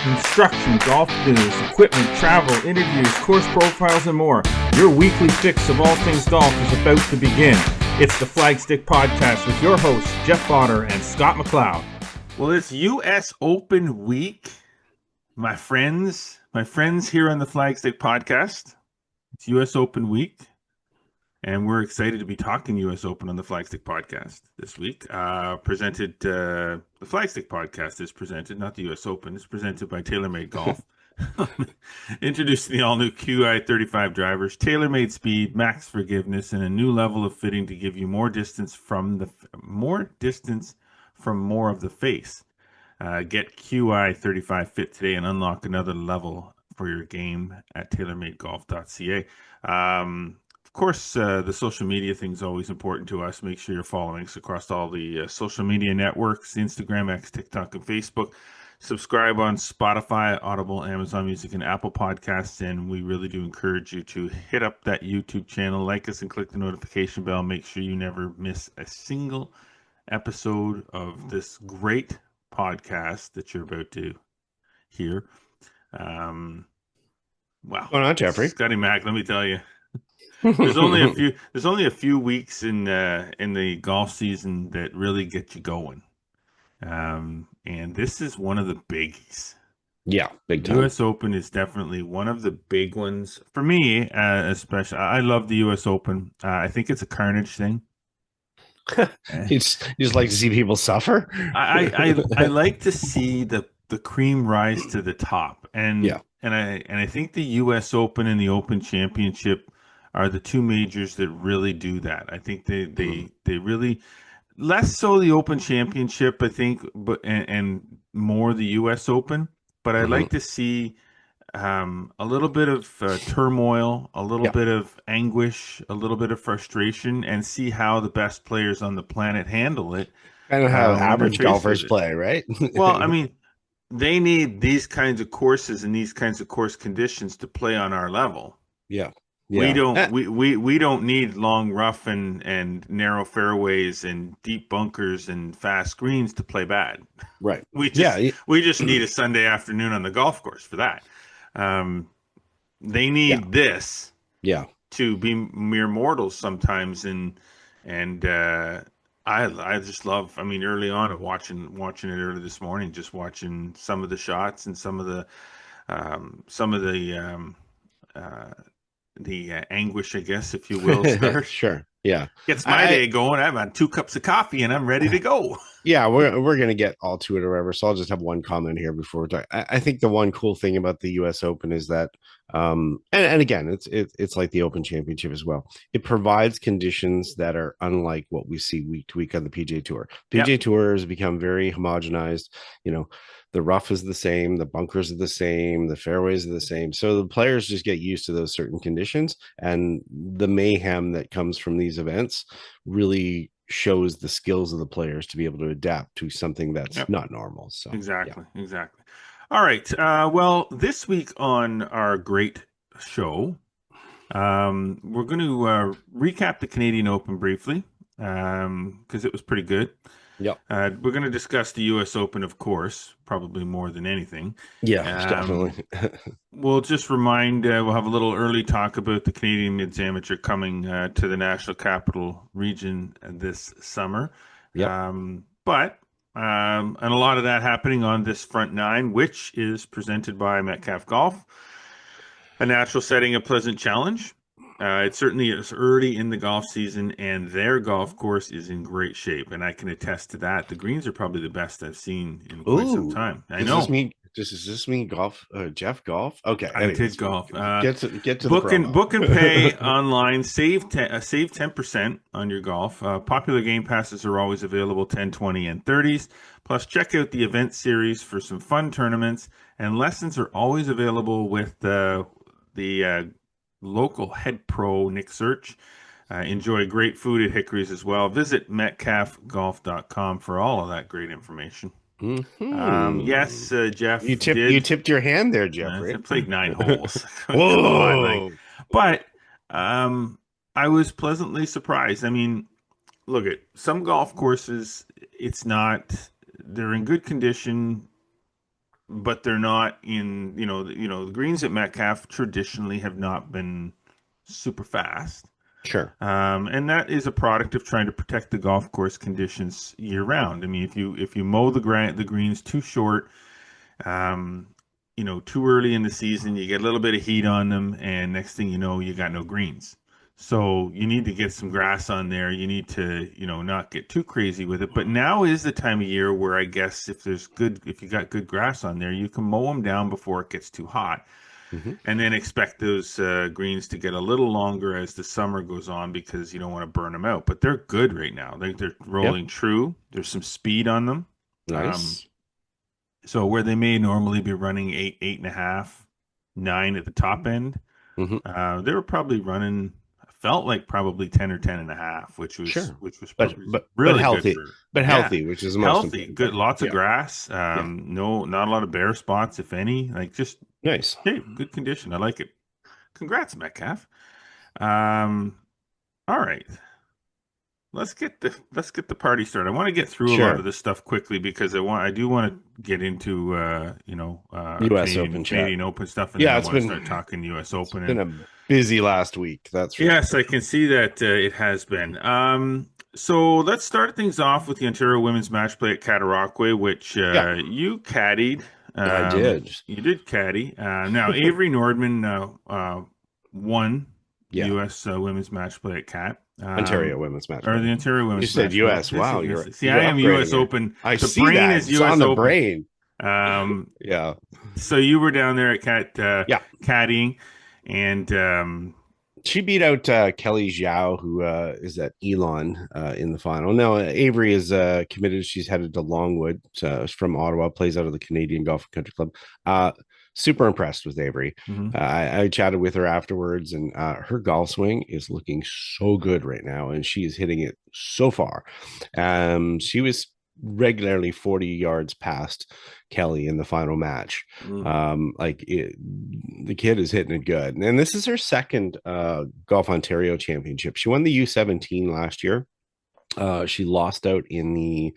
Instruction, golf news, equipment, travel, interviews, course profiles, and more. Your weekly fix of all things golf is about to begin. It's the Flagstick Podcast with your hosts, Jeff Potter and Scott McLeod. Well, it's U.S. Open week, my friends here on the Flagstick Podcast. It's U.S. Open week, and we're excited to be talking U.S. Open on the Flagstick Podcast this week. The Flagstick Podcast is presented, not the U.S. Open, it's presented by TaylorMade Golf. Introducing the all-new QI 35 drivers, TaylorMade speed, max forgiveness, and a new level of fitting to give you more distance from more of the face. Get QI 35 fit today and unlock another level for your game at TaylorMadeGolf.ca. Of course, the social media thing is always important to us. Make sure you're following us across all the social media networks, Instagram, X, TikTok, and Facebook. Subscribe on Spotify, Audible, Amazon Music, and Apple Podcasts. And we really do encourage you to hit up that YouTube channel, like us, and click the notification bell. Make sure you never miss a single episode of this great podcast that you're about to hear. Wow. What's going on, Jeffrey? Scotty Mac, let me tell you. There's only a few weeks in the golf season that really get you going. And this is one of the biggies. Yeah, big time. U.S. Open is definitely one of the big ones for me, especially. I love the U.S. Open. I think it's a carnage thing. You just like to see people suffer. I like to see the cream rise to the top, and I think the U.S. Open and the Open Championship are the two majors that really do that. I think they really. Less so the Open Championship, I think, and more the U.S. Open. But I like to see a little bit of turmoil, a little bit of anguish, a little bit of frustration, and see how the best players on the planet handle it. Kind of how average golfers play, right? Well, I mean, they need these kinds of courses and these kinds of course conditions to play on our level. Yeah. We don't need long rough and narrow fairways and deep bunkers and fast greens to play bad. Right. We just need a Sunday afternoon on the golf course for that. They need this to be mere mortals sometimes, and I just love. I mean, early on watching it early this morning, just watching some of the shots and some of the anguish, I guess, if you will, start. Sure. Yeah. Gets my day going. I've had 2 cups of coffee and I'm ready to go. Yeah, we're gonna get all to it or whatever. So I'll just have one comment here before we talk. I think the one cool thing about the US Open is that and again it's like the Open Championship as well. It provides conditions that are unlike what we see week to week on the PGA Tour. PGA Tour has become very homogenized, the rough is the same, the bunkers are the same, the fairways are the same. So the players just get used to those certain conditions, and the mayhem that comes from these events really shows the skills of the players to be able to adapt to something that's not normal. So exactly. All right. Well, this week on our great show, we're going to recap the Canadian Open briefly because it was pretty good. Yeah. We're going to discuss the U.S. Open, of course, probably more than anything. Yeah, definitely. We'll just remind, we'll have a little early talk about the Canadian Mids Amateur coming to the National Capital Region this summer. Yeah. And a lot of that happening on this front nine, which is presented by Metcalf Golf, a natural setting, a pleasant challenge. It certainly is early in the golf season, and their golf course is in great shape, and I can attest to that. The greens are probably the best I've seen in quite some time. I know. Does this mean golf? Jeff golf? Okay, I did golf. Get to book the and pay online. Save 10% on your golf. Popular game passes are always available, 10, 20, and 30s. Plus, check out the event series for some fun tournaments, and lessons are always available with the local head pro Nick Search. Enjoy great food at Hickory's as well. Visit metcalfgolf.com for all of that great information. Yes, Jeff, you tipped your hand there, Jeffrey. I played 9 holes. Whoa! But I was pleasantly surprised. I mean, look at some golf courses. They're in good condition. but they're not in, the greens at Metcalfe traditionally have not been super fast. Sure. And that is a product of trying to protect the golf course conditions year round. I mean, if you mow the greens too short, um, too early in the season, you get a little bit of heat on them, and next thing you know, you got no greens. So you need to get some grass on there. You need to, not get too crazy with it. But now is the time of year where I guess if you got good grass on there, you can mow them down before it gets too hot, Hmm. and then expect those greens to get a little longer as the summer goes on because you don't want to burn them out. But they're good right now. They're Yeah. rolling true. There's some speed on them. Um, Nice. so where they may normally be running 8.5, 9 at the top end, Hmm. they were probably running. Felt like probably 10 or 10.5, Sure. which was But probably but but really good healthy, for, but yeah, healthy, which is the most healthy, important good, thing. lots of Yeah. grass. Yeah. No, not a lot of bare spots, if any. Like just Nice. hey, good condition. I like it. Congrats, Metcalf. Um, all right. Let's get the party started. I want to get through a lot of Sure. this stuff quickly because I do want to get into our U.S. Canadian Open chat. Canadian Open stuff, and then Yeah, I it's want to start been talking U.S. Open. been And a busy last week. That's for yes, sure. I can see that it has been. So let's start things off with the Ontario Women's Match Play at Cataraqui, which Yeah, you caddied. I did. You did caddy. Now Avery Nordman won the Yeah, U.S. Women's Match Play at Cat. Ontario women's match Or play. the Ontario You Women's said Match Play. U.S. Wow, you're See, I you're am upgrading U.S. it. Open. I The see brain that. is It's on U.S. the Open. brain. Um, Yeah, so you were down there at yeah. caddying, and She beat out Kelly Zhao, who is at Elon in the final. Now Avery is committed. She's headed to Longwood from Ottawa. Plays out of the Canadian Golf and Country Club. Super impressed with Avery. mhm. I chatted with her afterwards, and her golf swing is looking so good right now, and she is hitting it so far. She was regularly 40 yards past Kelly in the final match. Mm. The kid is hitting it good, and this is her second Golf Ontario championship. She won the U17 last year. She lost out in the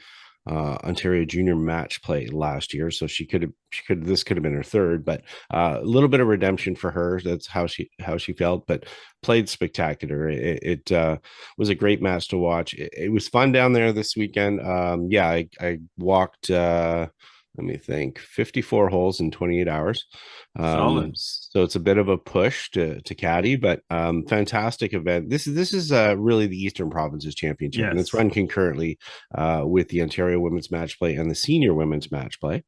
Ontario Junior Match Play last year, so this could have been her third, but a little bit of redemption for her. That's how she felt, but played spectacular. It was a great match to watch. It was fun down there this weekend. Yeah, I walked. Let me think, 54 holes in 28 hours. Solid. So it's a bit of a push to caddy, but fantastic event. This is really the Eastern Provinces Championship, and it's Yes. run concurrently with the Ontario Women's Match Play and the Senior Women's Match Play.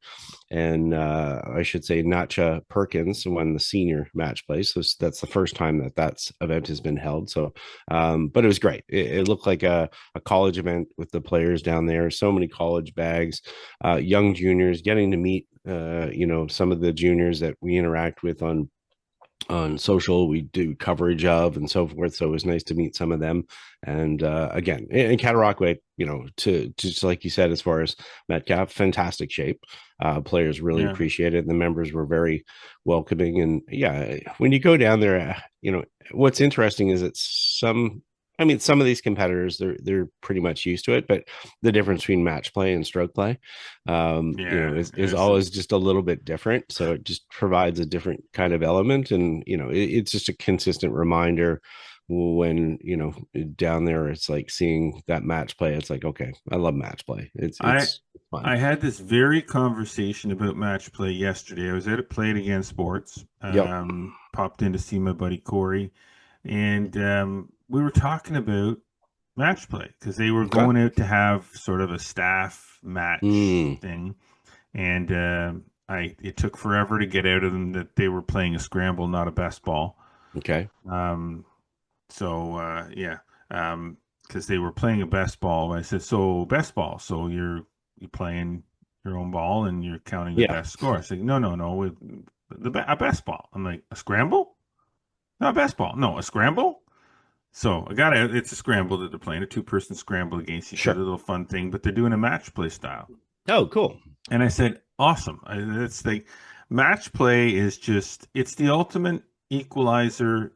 And I should say Natcha Perkins won the Senior Match Play, so that's the first time that event has been held. So, but it was great. It looked like a college event with the players down there. So many college bags, young juniors getting to meet some of the juniors that we interact with on social, we do coverage of and so forth, so it was nice to meet some of them. And again, in Cataraqui, to just like you said, as far as Metcalf, fantastic shape. Players really Yeah. appreciate it. The members were very welcoming, and yeah, when you go down there, what's interesting is that some of these competitors, they're pretty much used to it, but the difference between match play and stroke play, Yeah. is always just a little bit different. So it just provides a different kind of element, and it's just a consistent reminder when down there. It's like seeing that match play. It's like, okay, I love match play. It's I it's fun. I had this very conversation about match play yesterday. I was at a Play It Again Sports. Yep. Popped in to see my buddy Corey, and we were talking about match play because they were Okay. going out to have sort of a staff match Mm, thing, and it took forever to get out of them that they were playing a scramble, not a best ball. okay. Um, yeah, because they were playing a best ball. I said, so best ball, so you're playing your own ball and you're counting the Yeah. best score. I said, no, with a best ball. I'm like, a scramble? No, a best ball. No, a scramble. So I got it. It's a scramble that they're playing, a two-person scramble against each other, Sure. a little fun thing, but they're doing a match play style. Oh, cool. And I said, awesome. It's like match play is it's the ultimate equalizer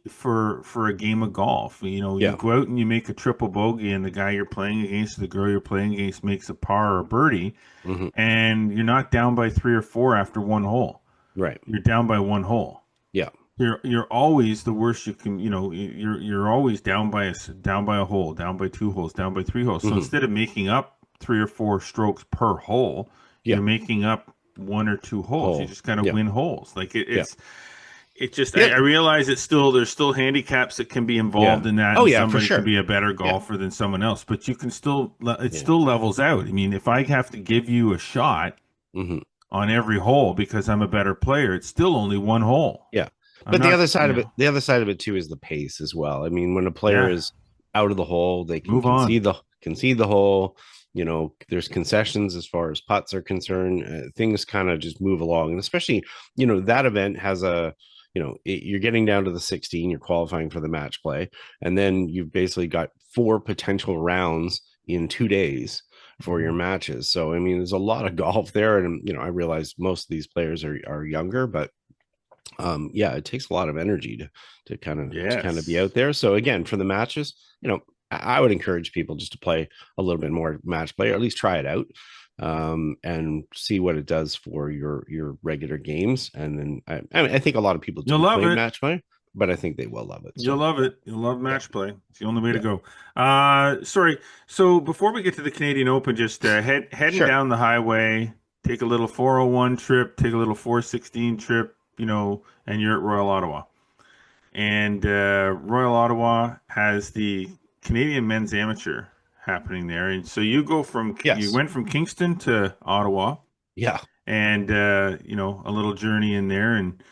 for a game of golf. You know, you Yeah. go out and you make a triple bogey, and the guy you're playing against, the girl you're playing against, makes a par or a birdie, Hmm. and you're not down by 3 or 4 after one hole. Right. You're down by one hole. Yeah. You're always the worst you can. You know, you're always down by a hole, down by 2 holes, down by 3 holes. So Hmm. instead of making up 3 or 4 strokes per hole, Yeah. you're making up 1 or 2 holes. You Whole. just kind of Yeah. win holes. Like Yeah. it just Yeah. I realize it's still there's still handicaps that can be Yeah. involved in that, Oh and yeah, for somebody can sure. be a better Yeah. golfer than someone else, but you can still it Yeah. still levels out. I mean, if I have to give you a shot Hmm. on every hole because I'm a better player, it's still only one hole. Yeah. I'm But the not, other side you of it, know, the other side of it too is the pace as well. I mean, when a player yeah, is out of the hole, they can move on. concede the hole. You know, there's concessions as far as putts are concerned. Things kind of just move along, and especially, you know, that event has a, you know, you're getting down to the 16, you're qualifying for the match play, and then you've basically got 4 potential rounds in 2 days for your Mhm. matches. So I mean, there's a lot of golf there, and you know, I realize most of these players are younger, but yeah, it takes a lot of energy to kind of be out Yes. there. So again, for the matches, you know, I would encourage people just to play a little bit more match play, or at least try it out, and see what it does for your regular games. And then I mean, I think a lot of people You'll do love play it. match play, but I think they will love it. You'll So love it. You'll love yeah. match play. It's the only way to Yeah. go. Sorry. So before we get to the Canadian Open, just heading Sure. down the highway, take a little 401 trip, take a little 416 trip, you know, and you're at Royal Ottawa. And Royal Ottawa has the Canadian Men's Amateur happening there. And so you Yes. went from Kingston to Ottawa, Yeah. and you know, a little journey in there, and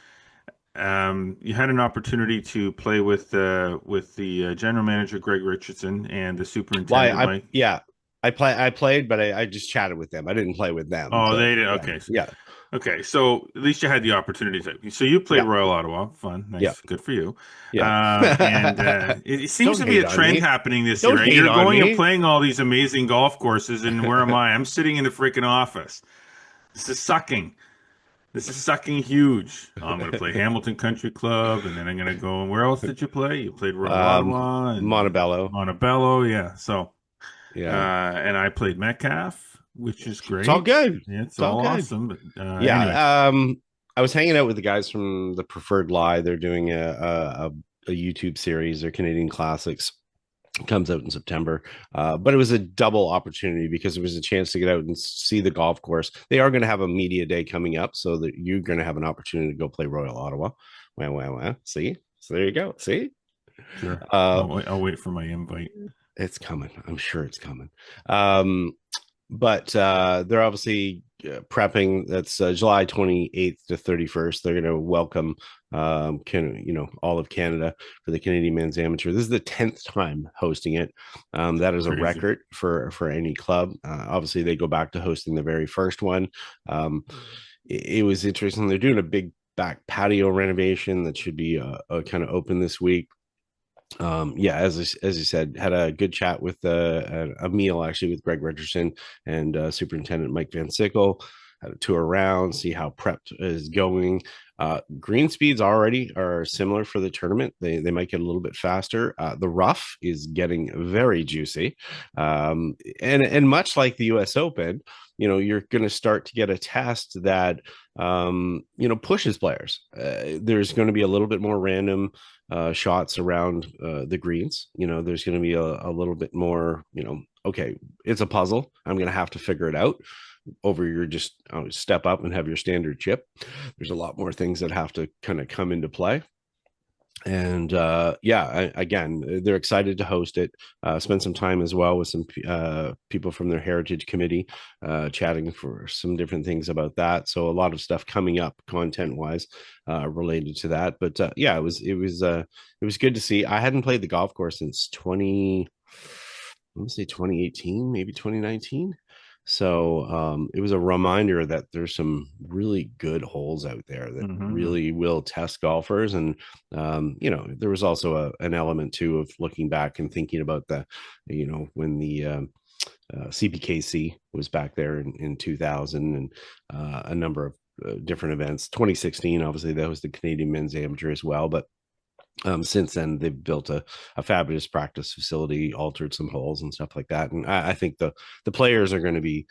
you had an opportunity to play with the general manager Greg Richardson and the Why superintendent I Mike. yeah. I played, but I just chatted with them. I didn't play with them. Oh, So they did. yeah. Okay, Yeah. okay. So at least you had the opportunity to. So you played Yeah. Royal Ottawa. Fun, Yeah. nice, good for you. Yeah. It seems Don't to be hate a on trend me. happening this Don't year. Right? hate You're on going and me. playing all these amazing golf courses, and where am I? I'm sitting in the freaking office. This is sucking. This is sucking huge. Oh, I'm going to play Hamilton Country Club, and then I'm going to go. Where else did you play? You played Royal um, Ottawa and Montebello. Montebello. Yeah. So, Yeah. and I played Metcalf, which is It's all great. good. It's It's all all good. awesome. But anyway, Yeah. I was hanging out with the guys from the Preferred Lie. They're doing a YouTube series, their Canadian Classics. It comes out in September. But it was a double opportunity because it was a chance to get out and see the golf course. They are going to have a media day coming up, so that you're going to have an opportunity to go play Royal Ottawa. Wow. See? So there you go. See? sure. Uh, I'll wait for my invite. it's coming. I'm sure it's coming. Um, but they're obviously prepping. That's July 28th to 31st. They're going to welcome all of Canada for the Canadian Men's Amateur. This is the 10th time hosting it. That is a Crazy. record for any club. Obviously, they go back to hosting the very first one. It was interesting. They're doing a big back patio renovation that should be kind of open this week. Yeah, as you said, had a good chat with a meal actually with Greg Richardson and Superintendent Mike Van Sickle. Had a tour around, see how prepped is going. Green speeds already are similar for the tournament. They might get a little bit faster. The rough is getting very juicy, and much like the U.S. Open, you know, you're going to start to get a test that pushes players. There's going to be a little bit more random shots around the greens. You know, there's going to be a little bit more, okay, it's a puzzle. I'm going to have to figure it out over your just step up and have your standard chip. There's a lot more things that have to kind of come into play. And again, they're excited to host it. Spend some time as well with some people from their heritage committee, chatting for some different things about that. So a lot of stuff coming up content wise related to that. But it was good to see. I hadn't played the golf course since 2018, maybe 2019. So it was a reminder that there's some really good holes out there that Mm-hmm. really will test golfers. And, there was also an element too of looking back and thinking about when the CPKC was back there in 2000 and a number of different events. 2016, obviously, that was the Canadian Men's Amateur as well. But Since then, they've built a fabulous practice facility, altered some holes and stuff like that. And I think the players are going to be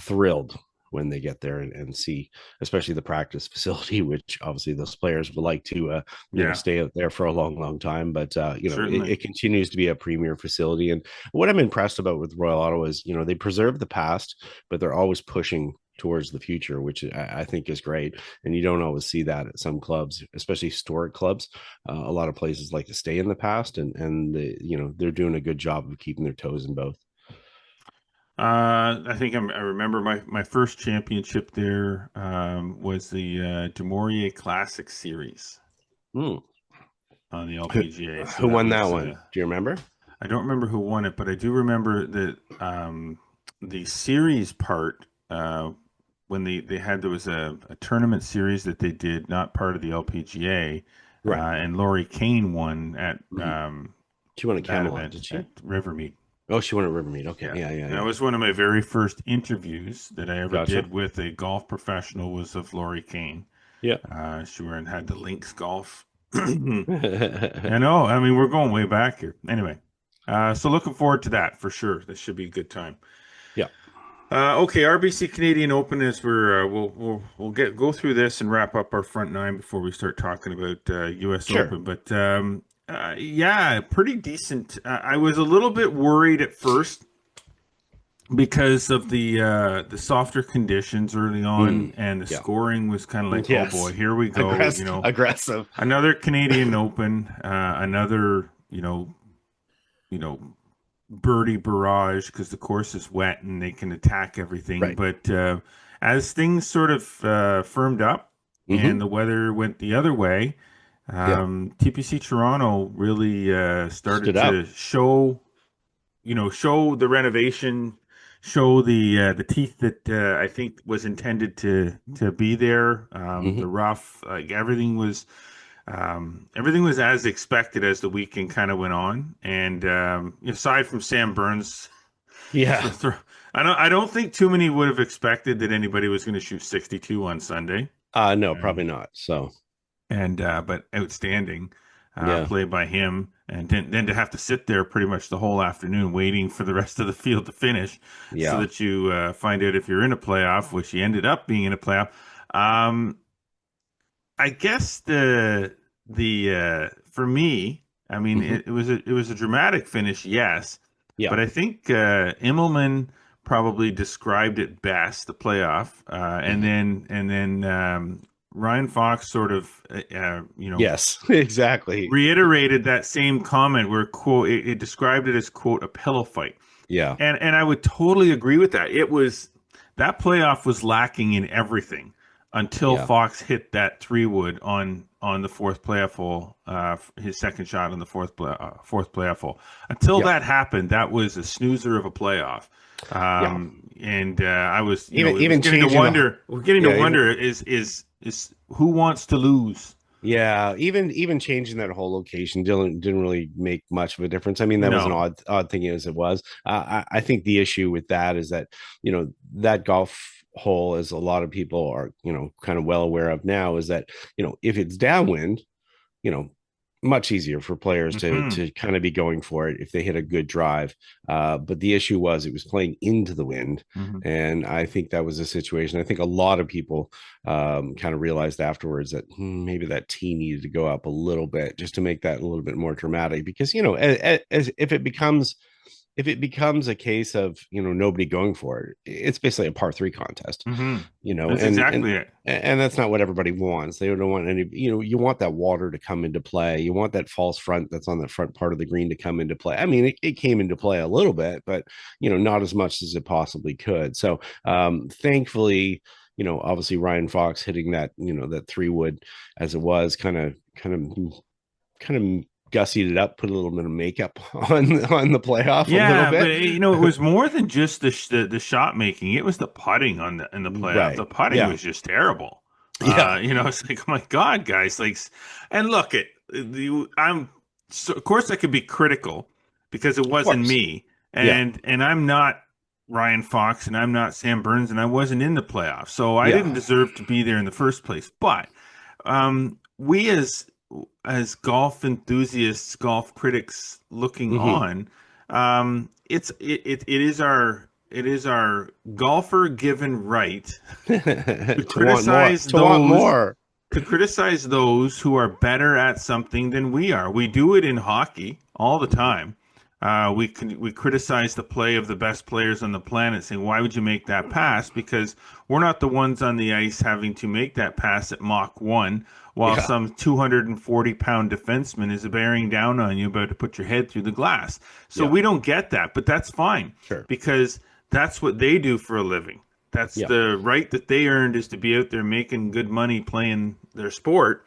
thrilled when they get there and see, especially the practice facility, which obviously those players would like to, Yeah, stay out there for a long, long time. But, certainly. it continues to be a premier facility. And what I'm impressed about with Royal Ottawa is, they preserve the past, but they're always pushing towards the future, which I think is great. And you don't always see that at some clubs, especially historic clubs. A lot of places like to stay in the past, and they're doing a good job of keeping their toes in both. I think I remember my first championship there was the Du Maurier Classic Series Hmm. on the Who, LPGA. So who that won that was one? Do you remember? I don't remember who won it, but I do remember that the series part when they had there was a tournament series that they did, not part of the LPGA, Right. and Laurie Kane won at Mhm. She won at that Camelot, event did she? at Rivermeet. Oh, she won at Rivermead. Okay. Yeah. Yeah, yeah, That yeah. was one of my very first interviews that I ever Gotcha. did with a golf professional was of Laurie Kane. Yeah. She were and had the links golf. I know. I mean, we're going way back here. Anyway, so looking forward to that for sure. This should be a good time. Yeah. Okay, RBC Canadian Open is we're we'll go through this and wrap up our front nine before we start talking about U.S. Sure. Open. But yeah, pretty decent. I was a little bit worried at first because of the softer conditions early on, Mm. and the Yeah. scoring was kind of like, oh boy, Yes. here we go. Aggressive. Another Canadian Open, another birdie barrage because the course is wet and they can attack everything. Right. But as things sort of firmed up Mm-hmm. and the weather went the other way, Yeah. TPC Toronto really started Stood up. to show the renovation, show the teeth that I think was intended to be there. Mm-hmm. The rough, like everything was as expected as the weekend kind of went on. And aside from Sam Burns, Yeah. I don't think too many would have expected that anybody was going to shoot 62 on Sunday. No, probably Um, not. So, and but outstanding yeah. play by him, and then to have to sit there pretty much the whole afternoon waiting for the rest of the field to finish, so Yeah. that you find out if you're in a playoff, which he ended up being in a playoff. Um, I guess the for me, I mean, Mm-hmm. it was a dramatic finish, yes, Yeah. but I think Immelman probably described it best, the playoff, and Mm-hmm. then Ryan Fox sort of Yes. Exactly. reiterated that same comment where quote it described it as quote a pillow fight, Yeah. and I would totally agree with that. It was that playoff was lacking in everything until Yeah. Fox hit that 3-wood on the fourth playoff hole, his second shot on the fourth playoff hole. Until Yeah. that happened, that was a snoozer of a playoff. Yeah. And I was, Even it was even getting to changing the wonder. We're getting to yeah, even wonder is who wants to lose? Yeah, even changing that whole location didn't really make much of a difference. I mean, that was an No. odd thing as it was. I think the issue with that is that that golf hole, as a lot of people are kind of well aware of now, is that if it's downwind, you know much easier for players to Hmm. kind of be going for it if they hit a good drive. But the issue was it was playing into the wind, Hmm. and I think that was a situation. I think a lot of people kind of realized afterwards that maybe that tee needed to go up a little bit just to make that a little bit more dramatic. Because as if it becomes a case of nobody going for it, it's basically a par three contest, Hmm. you know, That's and and exactly it. and that's not what everybody wants. They don't want any, you want that water to come into play. You want that false front that's on the front part of the green to come into play. I mean, it came into play a little bit, but not as much as it possibly could. So thankfully, obviously Ryan Fox hitting that 3-wood as it was kind of gussied it up, put a little bit of makeup on the playoff a little Yeah, but bit. it was more than just the shot making. It was the putting in the playoff. Right. The putting Yeah. was just terrible. Yeah. It's like, oh my God, guys! Like, and look at I'm so, of course I could be critical because it Of wasn't course. me, Yeah. and I'm not Ryan Fox, and I'm not Sam Burns, and I wasn't in the playoffs, so I didn't Yeah. deserve to be there in the first place. But we as as golf enthusiasts, golf critics looking Hmm. on, it is our golfer given right to To want more, criticize to want those more. who are better at something than we are. We do it in hockey all the Mhm. time. We criticize the play of the best players on the planet, saying, "Why would you make that pass?" Because we're not the ones on the ice having to make that pass at Mach 1, while Yeah, some 240-pound defenseman is bearing down on you, about to put your head through the glass. So yeah, we don't get that, but that's fine sure. because that's what they do for a living. That's Yeah. the right that they earned, is to be out there making good money playing their sport.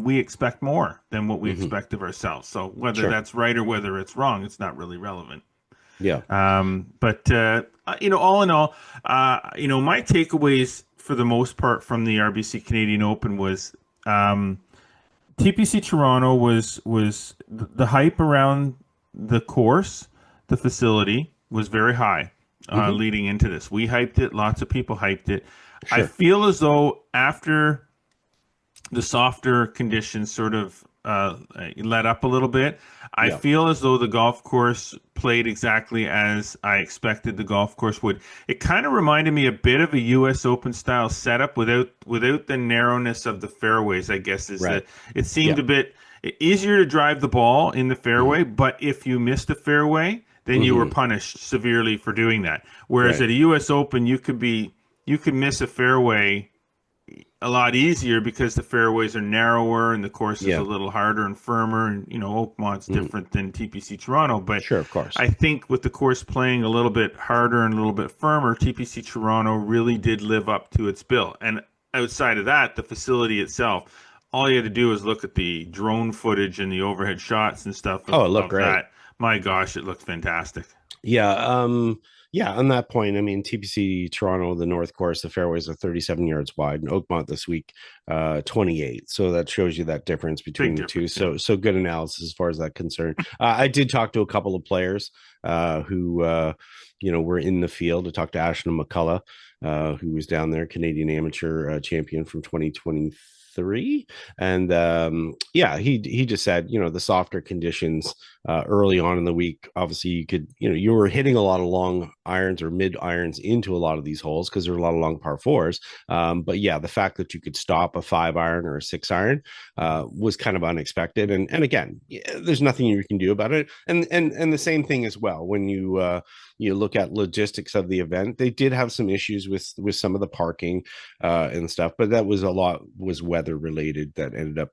We expect more than what we Hmm. expect of ourselves. So whether Sure. that's right or whether it's wrong, it's not really relevant. Yeah. But all in all, my takeaways for the most part from the RBC Canadian Open was TPC Toronto was the hype around the course, the facility was very high Hmm. leading into this. We hyped it. Lots of people hyped it. I Sure. feel as though after the softer conditions sort of let up a little bit, I Yeah. feel as though the golf course played exactly as I expected the golf course would. It kind of reminded me a bit of a U.S. Open style setup without the narrowness of the fairways. I guess is Right. that it seemed Yeah. a bit easier to drive the ball in the Hmm. fairway, but if you missed a fairway, then you were Hmm. punished severely for doing that. Whereas Right. at a U.S. Open, you could miss a fairway a lot easier because the fairways are narrower and the course is a Yeah. little harder and firmer. And Oakmont's Hmm. different than TPC Toronto, but Sure. Of course. I think with the course playing a little bit harder and a little bit firmer, TPC Toronto really did live up to its bill. And outside of that, the facility itself, all you had to do is look at the drone footage and the overhead shots and stuff Oh, it looked of great. that. My gosh, it looked fantastic. Yeah. Yeah. On that point, I mean, TPC Toronto, the North Course, the fairways are 37 yards wide, and Oakmont this week, 28. So that shows you that difference Big between the two. difference, yeah. So good analysis as far as that concerned. I did talk to a couple of players who were in the field. I talked to Ashton McCullough, who was down there, Canadian amateur champion from 2023. And yeah, he just said, the softer conditions early on in the week, obviously you were hitting a lot of long irons or mid irons into a lot of these holes because there are a lot of long par 4s. But yeah, the fact that you could stop a 5 iron or a 6 iron was kind of unexpected. And again, yeah, there's nothing you can do about it. And the same thing as well when you look at logistics of the event. They did have some issues with some of the parking and stuff, but that was weather related that ended up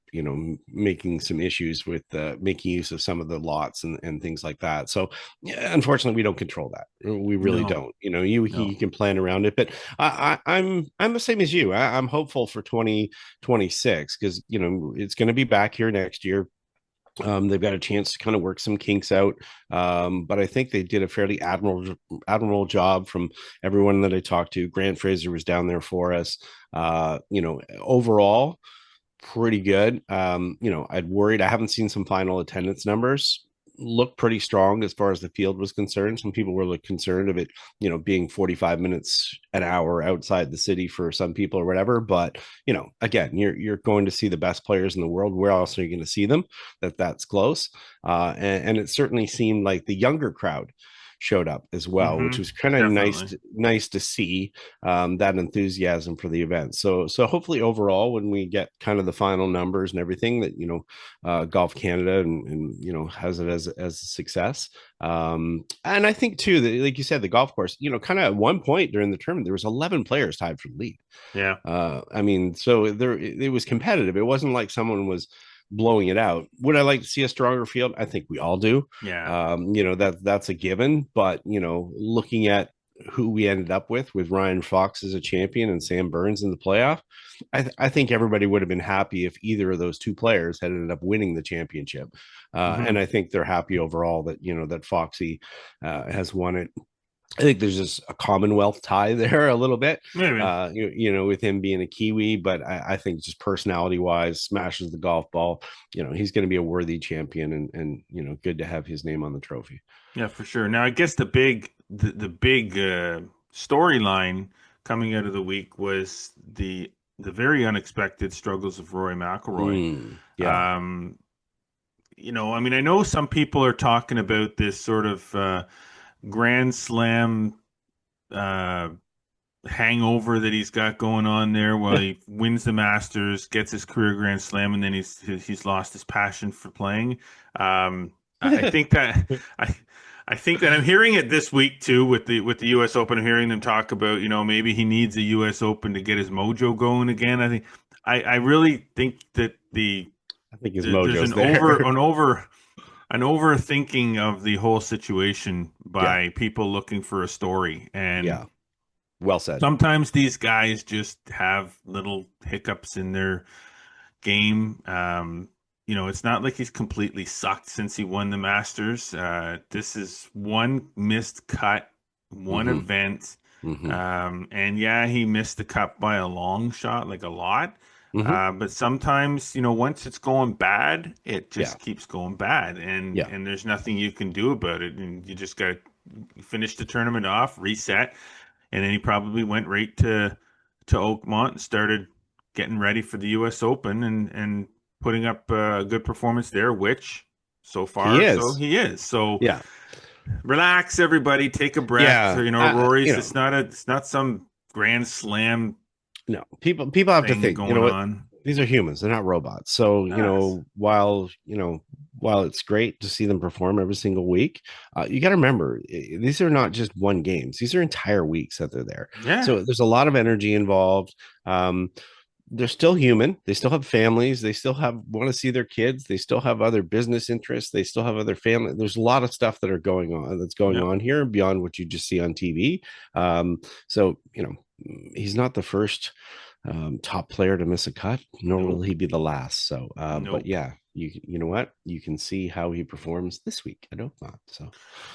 making some issues with making use of some of the lots and things like that. So yeah, unfortunately, we don't control that. We really No, don't. You no. can plan around it, but I'm the same as you. I'm hopeful for 2026 because it's going to be back here next year. They've got a chance to kind of work some kinks out, but I think they did a fairly admirable job from everyone that I talked to. Grant Fraser was down there for us. Overall, pretty good. I'd worried. I haven't seen some final attendance numbers look pretty strong as far as the field was concerned. Some people were like concerned of it, being 45 minutes an hour outside the city for some people or whatever. But again, you're going to see the best players in the world. Where else are you going to see them? That's close. And it certainly seemed like the younger crowd showed up as well, which Mm-hmm. was kind of Definitely. nice to see that enthusiasm for the event. So hopefully overall, when we get kind of the final numbers and everything, that Golf Canada and has it as a success. And I think too that, like you said, the golf course, kind of at one point during the tournament, there was 11 players tied for the lead. Yeah. I mean, so it was competitive. It wasn't like someone was blowing it out. Would I like to see a stronger field? I think we all do. Yeah. That's a given. But looking at who we ended up with Ryan Fox as a champion and Sam Burns in the playoff, I think everybody would have been happy if either of those two players had ended up winning the championship. And Mm-hmm. I think they're happy overall that that Foxy has won it. I think there's just a Commonwealth tie there a little bit, Maybe. with him being a Kiwi, but I think just personality wise, smashes the golf ball. He's going to be a worthy champion and good to have his name on the trophy. Yeah, for sure. Now, I guess the big storyline coming out of the week was the the very unexpected struggles of Rory McIlroy. Yeah. I mean, I know some people are talking about this sort of Grand Slam uh, hangover that he's got going on there while he wins the Masters, gets his career Grand Slam, and then he's lost his passion for playing. I think that I think that I'm hearing it this week too with the U.S. Open. I'm hearing them talk about maybe he needs a U.S. Open to get his mojo going again. I really think that I think his there's mojo's there. an overthinking of the whole situation Yeah. by people looking for a story. And Yeah. Well said. sometimes these guys just have little hiccups in their game. It's not like he's completely sucked since he won the Masters. This is one missed cut, one Hmm. event. Hmm. And yeah, he missed the cut by a long shot, like a lot. Hmm. But sometimes, once it's going bad, it Yeah. just keeps going bad, and Yeah. and there's nothing you can do about it. And you just got to finish the tournament off, reset, and then he probably went right to Oakmont and started getting ready for the U.S. Open and putting up a good performance there, which so He far so is. he is. So Yeah. relax, everybody, take a breath. Yeah. Rory's it's not some Grand Slam No, people have to thing think, going what, on. these are humans, they're not robots. So, Yes. while it's great to see them perform every single week, you got to remember these are not just one games, these are entire weeks that they're there. Yeah. So there's a lot of energy involved. They're still human, they still have families, they still have want to see their kids, they still have other business interests, they still have other family. There's a lot of stuff that's going Yep. on here beyond what you just see on TV. So he's not the first top player to miss a cut, nor will Nope. he be the last. So, but Nope. yeah, you know what? You can see how he performs this week at Oakmont. So,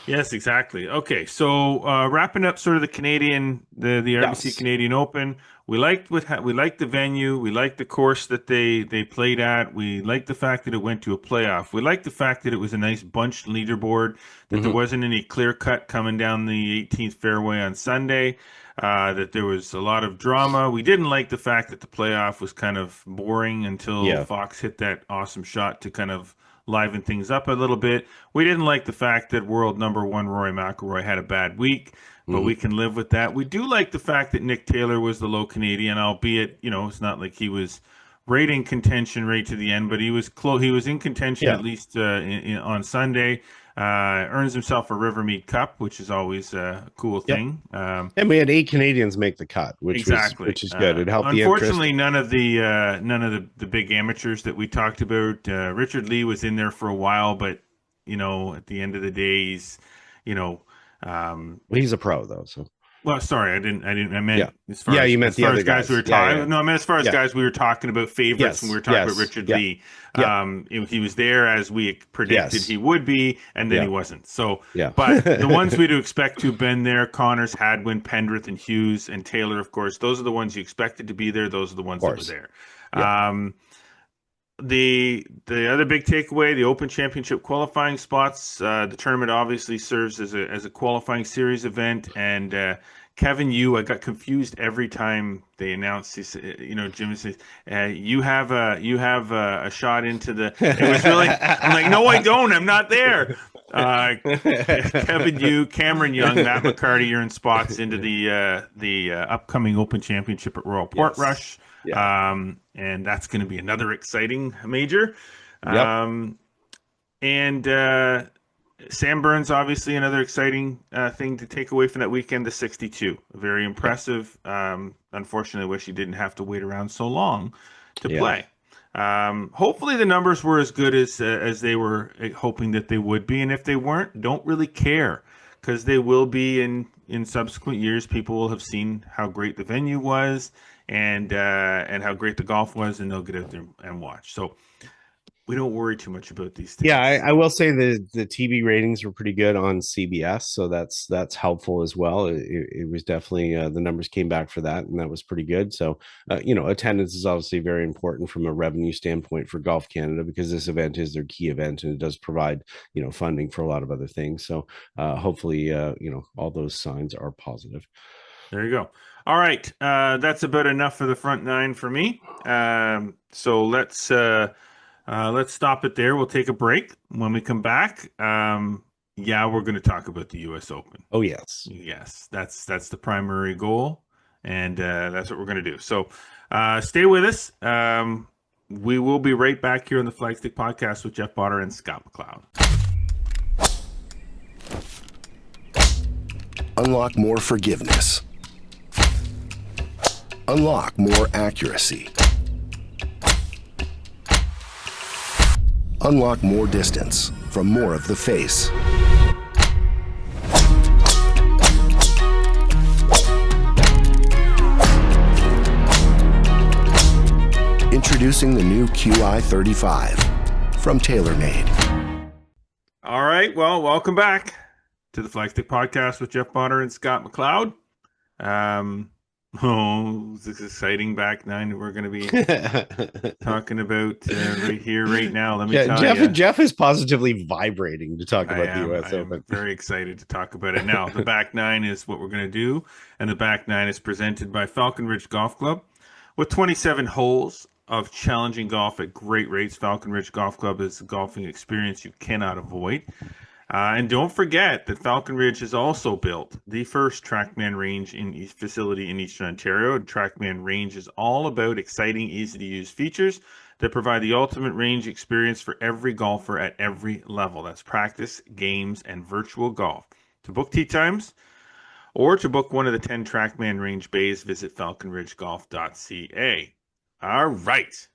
Yes, exactly. Okay, so wrapping up sort of the RBC yes. Canadian Open, we liked the venue, we liked the course that they played at, we liked the fact that it went to a playoff, we liked the fact that it was a nice bunched leaderboard, that there Hmm. wasn't any clear cut coming down the 18th fairway on Sunday, that there was a lot of drama. We didn't like the fact that the playoff was kind of boring until Yeah. Fox hit that awesome shot to kind of liven things up a little bit. We didn't like the fact that world number one Rory McIlroy had a bad week, but we Hmm. can live with that. We do like the fact that Nick Taylor was the low Canadian, albeit it's not like he was right in contention right to the end, but he was close. He was in contention Yeah. at least on Sunday. Earns himself a Rivermead Cup, which is always a cool Yep. thing. And we had 8 Canadians make the cut, Exactly. which is good. It helped the interest. Unfortunately, none of the big amateurs that we talked about. Richard Lee was in there for a while, but at the end of the day, he's you know, um, Well, he's a pro though, so well, sorry, I yeah. meant Yeah, you meant as the far other as guys we guys. were Yeah, yeah, talking. No, I mean as far as yeah. guys we were talking about favorites when we Yes, were talking about yes, Richard yeah, Lee. yeah, He was there as we predicted yes, he would be, and then he yeah, wasn't. So, yeah. but the ones we'd expect to have been there: Connors, Hadwin, Pendrith, and Hughes, and Taylor. Of course, those are the ones you expected to be there. Those are the Of ones that were course. there. Yeah. Um, the other big takeaway, the Open Championship qualifying spots. The tournament obviously serves as a qualifying series event, and Kevin Yu, I got confused every time they announced. He said, Jim says, you have a shot into the. It was really. I'm like, no, I don't. I'm not there. Kevin Yu, Cameron Young, Matt McCarty, you're in spots into the upcoming Open Championship at Royal Yes. Portrush. Yeah. And that's going to be another exciting major. Yep. Um, and Sam Burns, obviously, another exciting thing to take away from that weekend, the 62. Very Yeah. impressive. Unfortunately, I wish he didn't have to wait around so long to Yeah. play. Hopefully, the numbers were as good as they were hoping that they would be. And if they weren't, don't really care because they will be in subsequent years. People will have seen how great the venue was and how great the golf was, and they'll get out there and watch. So we don't worry too much about these Yeah, things. I will say the TV ratings were pretty good on CBS, so that's helpful as well. It was definitely the numbers came back for that, and that was pretty good. So, attendance is obviously very important from a revenue standpoint for Golf Canada because this event is their key event, and it does provide funding for a lot of other things. So, hopefully, all those signs are positive. There you go. All right, that's about enough for the front nine for me. So let's stop it there. We'll take a break. When we come back, yeah, we're going to talk about the U.S. Open. Oh, yes. Yes, that's the primary goal, and that's what we're going to do. So stay with us. We will be right back here on the Flagstick Podcast with Jeff Potter and Scott McLeod. Unlock more forgiveness. Unlock more accuracy. Unlock more distance from more of the face. Introducing the new QI35 from TaylorMade. All right, well, welcome back to the Flagstick Podcast with Jeff Potter and Scott McLeod. This is exciting back nine. We're going to be talking about right here, right now. Let me tell you. Jeff is positively vibrating to talk about the U.S. Open. I'm very excited to talk about it now. The back nine is what we're going to do, and the back nine is presented by Falcon Ridge Golf Club with 27 holes of challenging golf at great rates. Falcon Ridge Golf Club is a golfing experience you cannot avoid. And don't forget that Falcon Ridge has also built the first TrackMan range facility in Eastern Ontario. TrackMan range is all about exciting, easy-to-use features that provide the ultimate range experience for every golfer at every level. That's practice, games, and virtual golf. To book tee times or to book one of the 10 TrackMan range bays, visit falconridgegolf.ca. All right.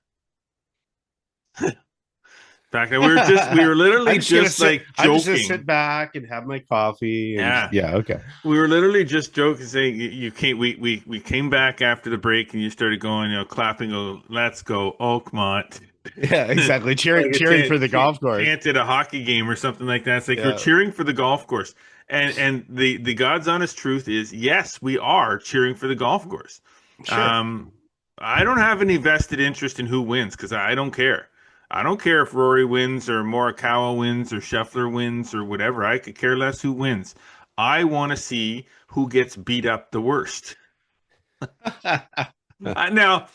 Fact, we were literally just joking. I'm just gonna sit back and have my coffee. And, yeah. Okay. We were literally just joking, saying you can't. We came back after the break, and you started going, clapping. Oh, let's go Oakmont. Yeah, exactly. Cheering for the golf course. Chanted a hockey game or something like that. It's like you're cheering for the golf course. And the God's honest truth is, yes, we are cheering for the golf course. Sure. I don't have any vested interest in who wins because I don't care. I don't care if Rory wins or Morikawa wins or Scheffler wins or whatever. I could care less who wins. I want to see who gets beat up the worst. Now,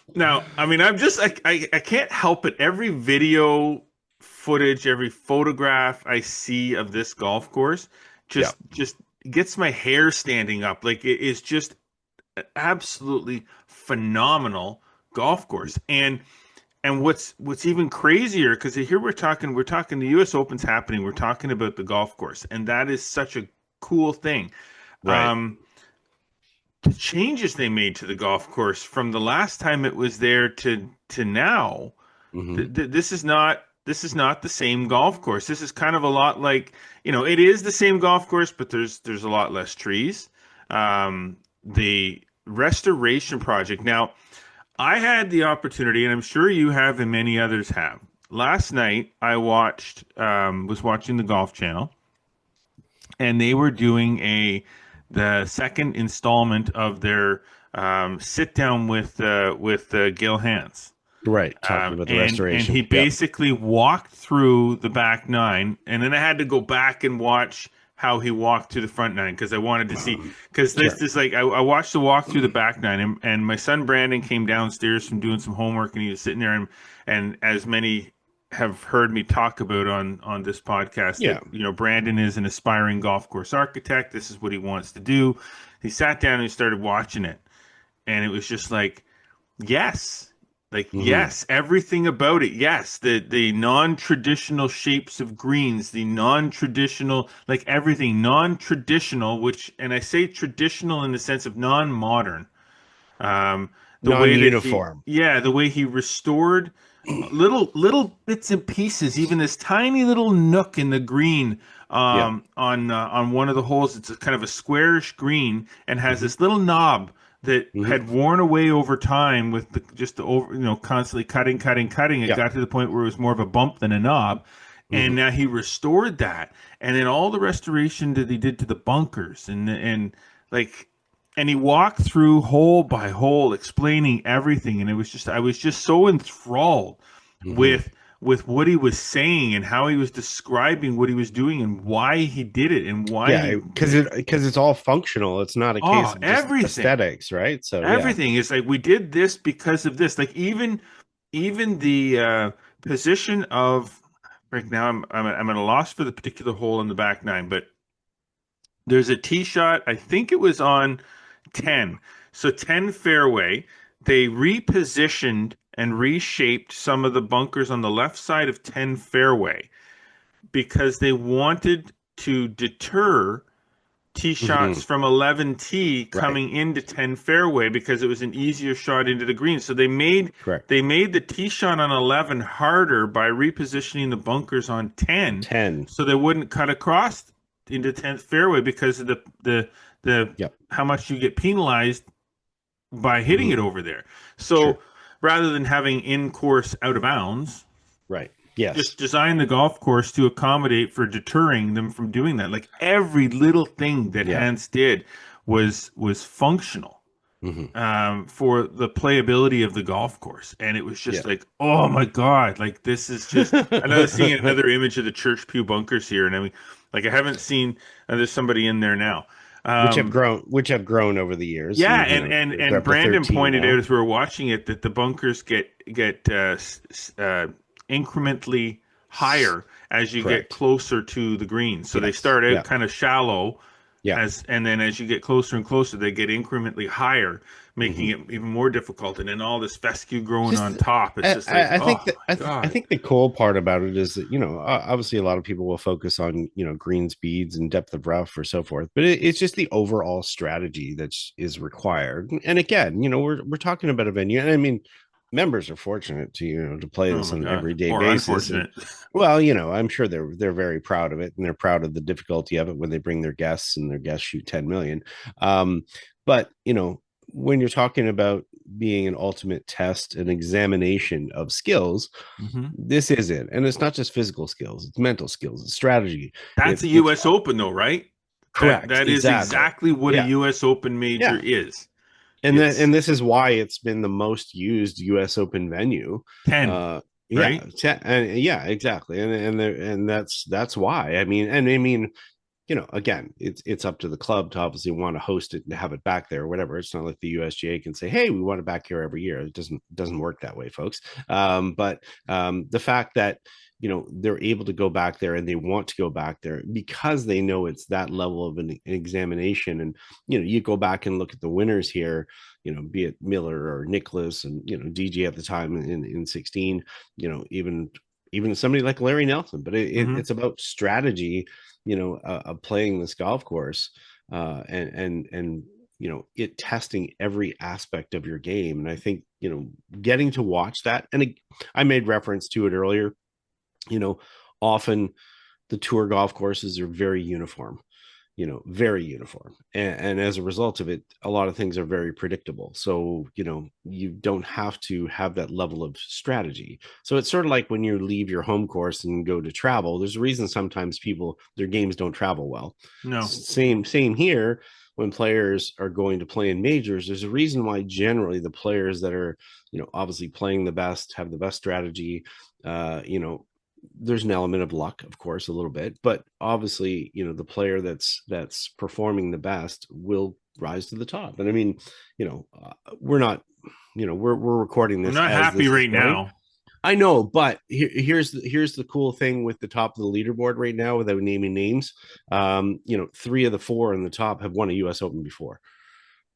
I mean, I can't help it. Every video footage, every photograph I see of this golf course just gets my hair standing up. Like, it is just an absolutely phenomenal golf course. And what's even crazier, because here we're talking the U.S. Open's happening. We're talking about the golf course, and that is such a cool thing. Right. The changes they made to the golf course from the last time it was there to now, this is not the same golf course. This is kind of a lot like, it is the same golf course, but there's a lot less trees. The restoration project now. I had the opportunity, and I'm sure you have, and many others have. Last night, I was watching the Golf Channel, and they were doing the second installment of their sit down with Gil Hanse. Right, talking about the restoration. And he basically walked through the back nine, and then I had to go back and watch how he walked through the front nine because I wanted to see, because this is like I watched the walk through the back nine, and my son Brandon came downstairs from doing some homework, and he was sitting there, and as many have heard me talk about on this podcast, that, Brandon is an aspiring golf course architect. This is what he wants to do. He sat down and he started watching it, and it was just like, yes. Yes, everything about it. Yes, the non-traditional shapes of greens, the non-traditional, like everything non-traditional, and I say traditional in the sense of non-modern. The non-uniform. The way he restored little bits and pieces, even this tiny little nook in the green on one of the holes. It's kind of a squarish green and has this little knob that had worn away over time with constantly cutting. It got to the point where it was more of a bump than a knob. And now he restored that. And then all the restoration that he did to the bunkers and he walked through hole by hole explaining everything. And I was just so enthralled with with what he was saying and how he was describing what he was doing and why he did it and why Yeah, because it's all functional. It's not a case of just everything. Aesthetics, right? So Everything is like, we did this because of this. Like even the position of, right now I'm at a loss for the particular hole in the back nine, but there's a tee shot. I think it was on 10. So 10 fairway. They repositioned and reshaped some of the bunkers on the left side of 10 fairway because they wanted to deter tee shots from 11 tee coming into 10 fairway, because it was an easier shot into the green. So they made the tee shot on 11 harder by repositioning the bunkers on 10, so they wouldn't cut across into 10th fairway because of the how much you get penalized by hitting it over there. So rather than having in course out of bounds, just design the golf course to accommodate for deterring them from doing that. Like, every little thing that Hans did was functional for the playability of the golf course. And it was just like, oh my God, like, this is just another seeing another image of the church pew bunkers here. And I mean, like, I haven't seen, there's somebody in there now. Which have grown over the years. Yeah, and Brandon pointed out as we were watching it that the bunkers get incrementally higher as you get closer to the green. So they start out kind of shallow, and then as you get closer and closer, they get incrementally higher, making it even more difficult. And then all this fescue growing on top. It's just like, I think the cool part about it is that, obviously a lot of people will focus on, green speeds and depth of rough or so forth, but it's just the overall strategy that is required. And again, we're talking about a venue, and I mean, members are fortunate to play this on an everyday basis. And, well, I'm sure they're very proud of it, and they're proud of the difficulty of it when they bring their guests and their guests shoot 10 million. But when you're talking about being an ultimate test, an examination of skills, this is it. And it's not just physical skills, it's mental skills, it's strategy. That's a US Open though, right? Correct. That is exactly what a US Open major is. And this is why it's been the most used U.S. Open venue. 10, right? 10, exactly. And that's why. I mean, again, it's up to the club to obviously want to host it and have it back there or whatever. It's not like the USGA can say, "Hey, we want it back here every year." It doesn't work that way, folks. But the fact that they're able to go back there and they want to go back there because they know it's that level of an examination. And, you go back and look at the winners here, be it Miller or Nicholas and, DJ at the time in 16, even somebody like Larry Nelson, but it's about strategy, of playing this golf course and it testing every aspect of your game. And I think, getting to watch that, and I made reference to it earlier, often the tour golf courses are very uniform, and as a result of it, a lot of things are very predictable. So you don't have to have that level of strategy. So it's sort of like when you leave your home course and go to travel, there's a reason sometimes their games don't travel well. No, same here. When players are going to play in majors, there's a reason why generally the players that are obviously playing the best, have the best strategy, there's an element of luck, of course, a little bit, but obviously, the player that's performing the best will rise to the top. And I mean, we're not, we're recording this. I'm not happy right now. I know, but here's the cool thing with the top of the leaderboard right now, without naming names. 3 of the 4 in the top have won a U.S. Open before,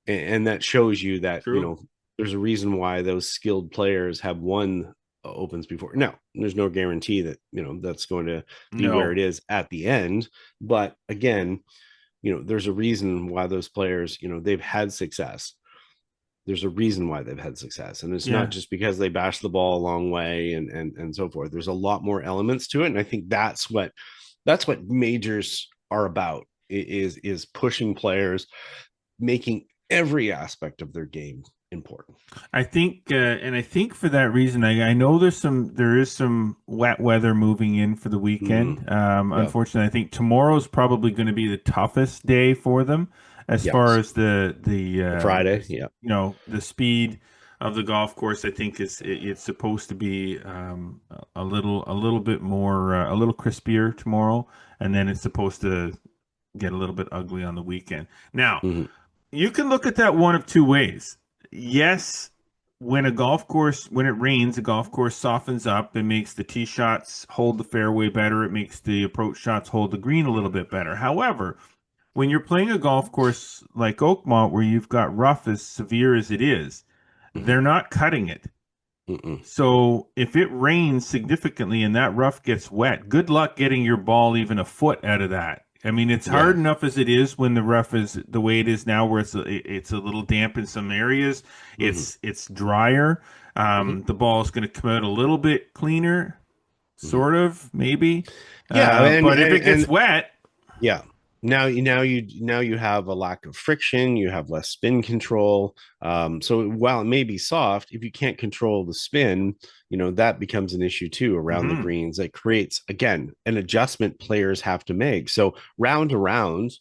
and that shows you that there's a reason why those skilled players have won Opens before. Now, there's no guarantee that that's going to be where it is at the end, but again, there's a reason why those players they've had success. There's a reason why they've had success, and it's not just because they bash the ball a long way and so forth. There's a lot more elements to it, and I think that's what majors are about, is pushing players, making every aspect of their game important. I think, and I think for that reason, I know there is some wet weather moving in for the weekend. Unfortunately, I think tomorrow's probably going to be the toughest day for them as far as the Friday, the speed of the golf course, I think it's supposed to be a little bit more a little crispier tomorrow, and then it's supposed to get a little bit ugly on the weekend. Now, Mhm. you can look at that one of two ways. Yes, when it rains, a golf course softens up. It makes the tee shots hold the fairway better. It makes the approach shots hold the green a little bit better. However, when you're playing a golf course like Oakmont, where you've got rough as severe as it is, Mhm. they're not cutting it. Mm-mm. So if it rains significantly and that rough gets wet, good luck getting your ball even a foot out of that. I mean, it's hard Yeah. enough as it is when the rough is the way it is now, where it's a little damp in some areas. Mhm. It's drier. Mhm. The ball is going to come out a little bit cleaner, Mhm. sort of maybe. Yeah, But if it gets wet, yeah. Now you have a lack of friction, you have less spin control. So while it may be soft, if you can't control the spin, that becomes an issue too around the mhm, greens. That creates again an adjustment players have to make. So round to round,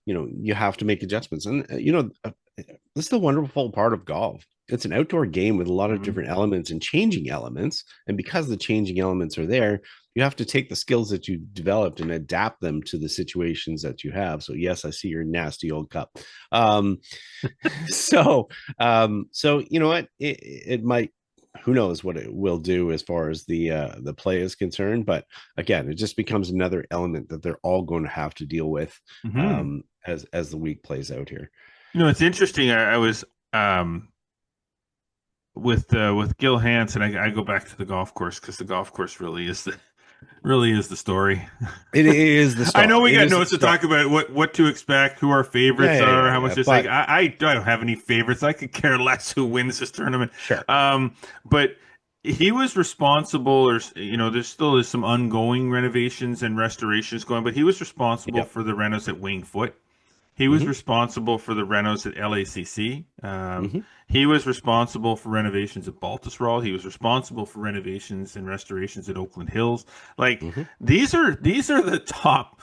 you have to make adjustments. And this is the wonderful part of golf. It's an outdoor game with a lot of mhm. different elements and changing elements. And because the changing elements are there, you have to take the skills that you developed and adapt them to the situations that you have. So yes, I see your nasty old cup. Um, so you know what? It might. Who knows what it will do as far as the play is concerned? But again, it just becomes another element that they're all going to have to deal with Mhm. as the week plays out here. It's interesting. I was um, with Gil Hansen. I go back to the golf course because the golf course really is the story. It is the I know star. we It got is the notes to talk star. about what to expect, who our Yeah, favorites yeah, are, yeah, how much yeah. it's like. But I don't have any favorites. I could care less who wins this tournament. sure. But he was responsible, or there still is some ongoing renovations and restorations going, but he was responsible Yep. for the renos at Winged Foot. He was Hmm. responsible for the renos at LACC. Hmm. He was responsible for renovations at Baltusrol. He was responsible for renovations and restorations at Oakland Hills. Like Hmm. these are the top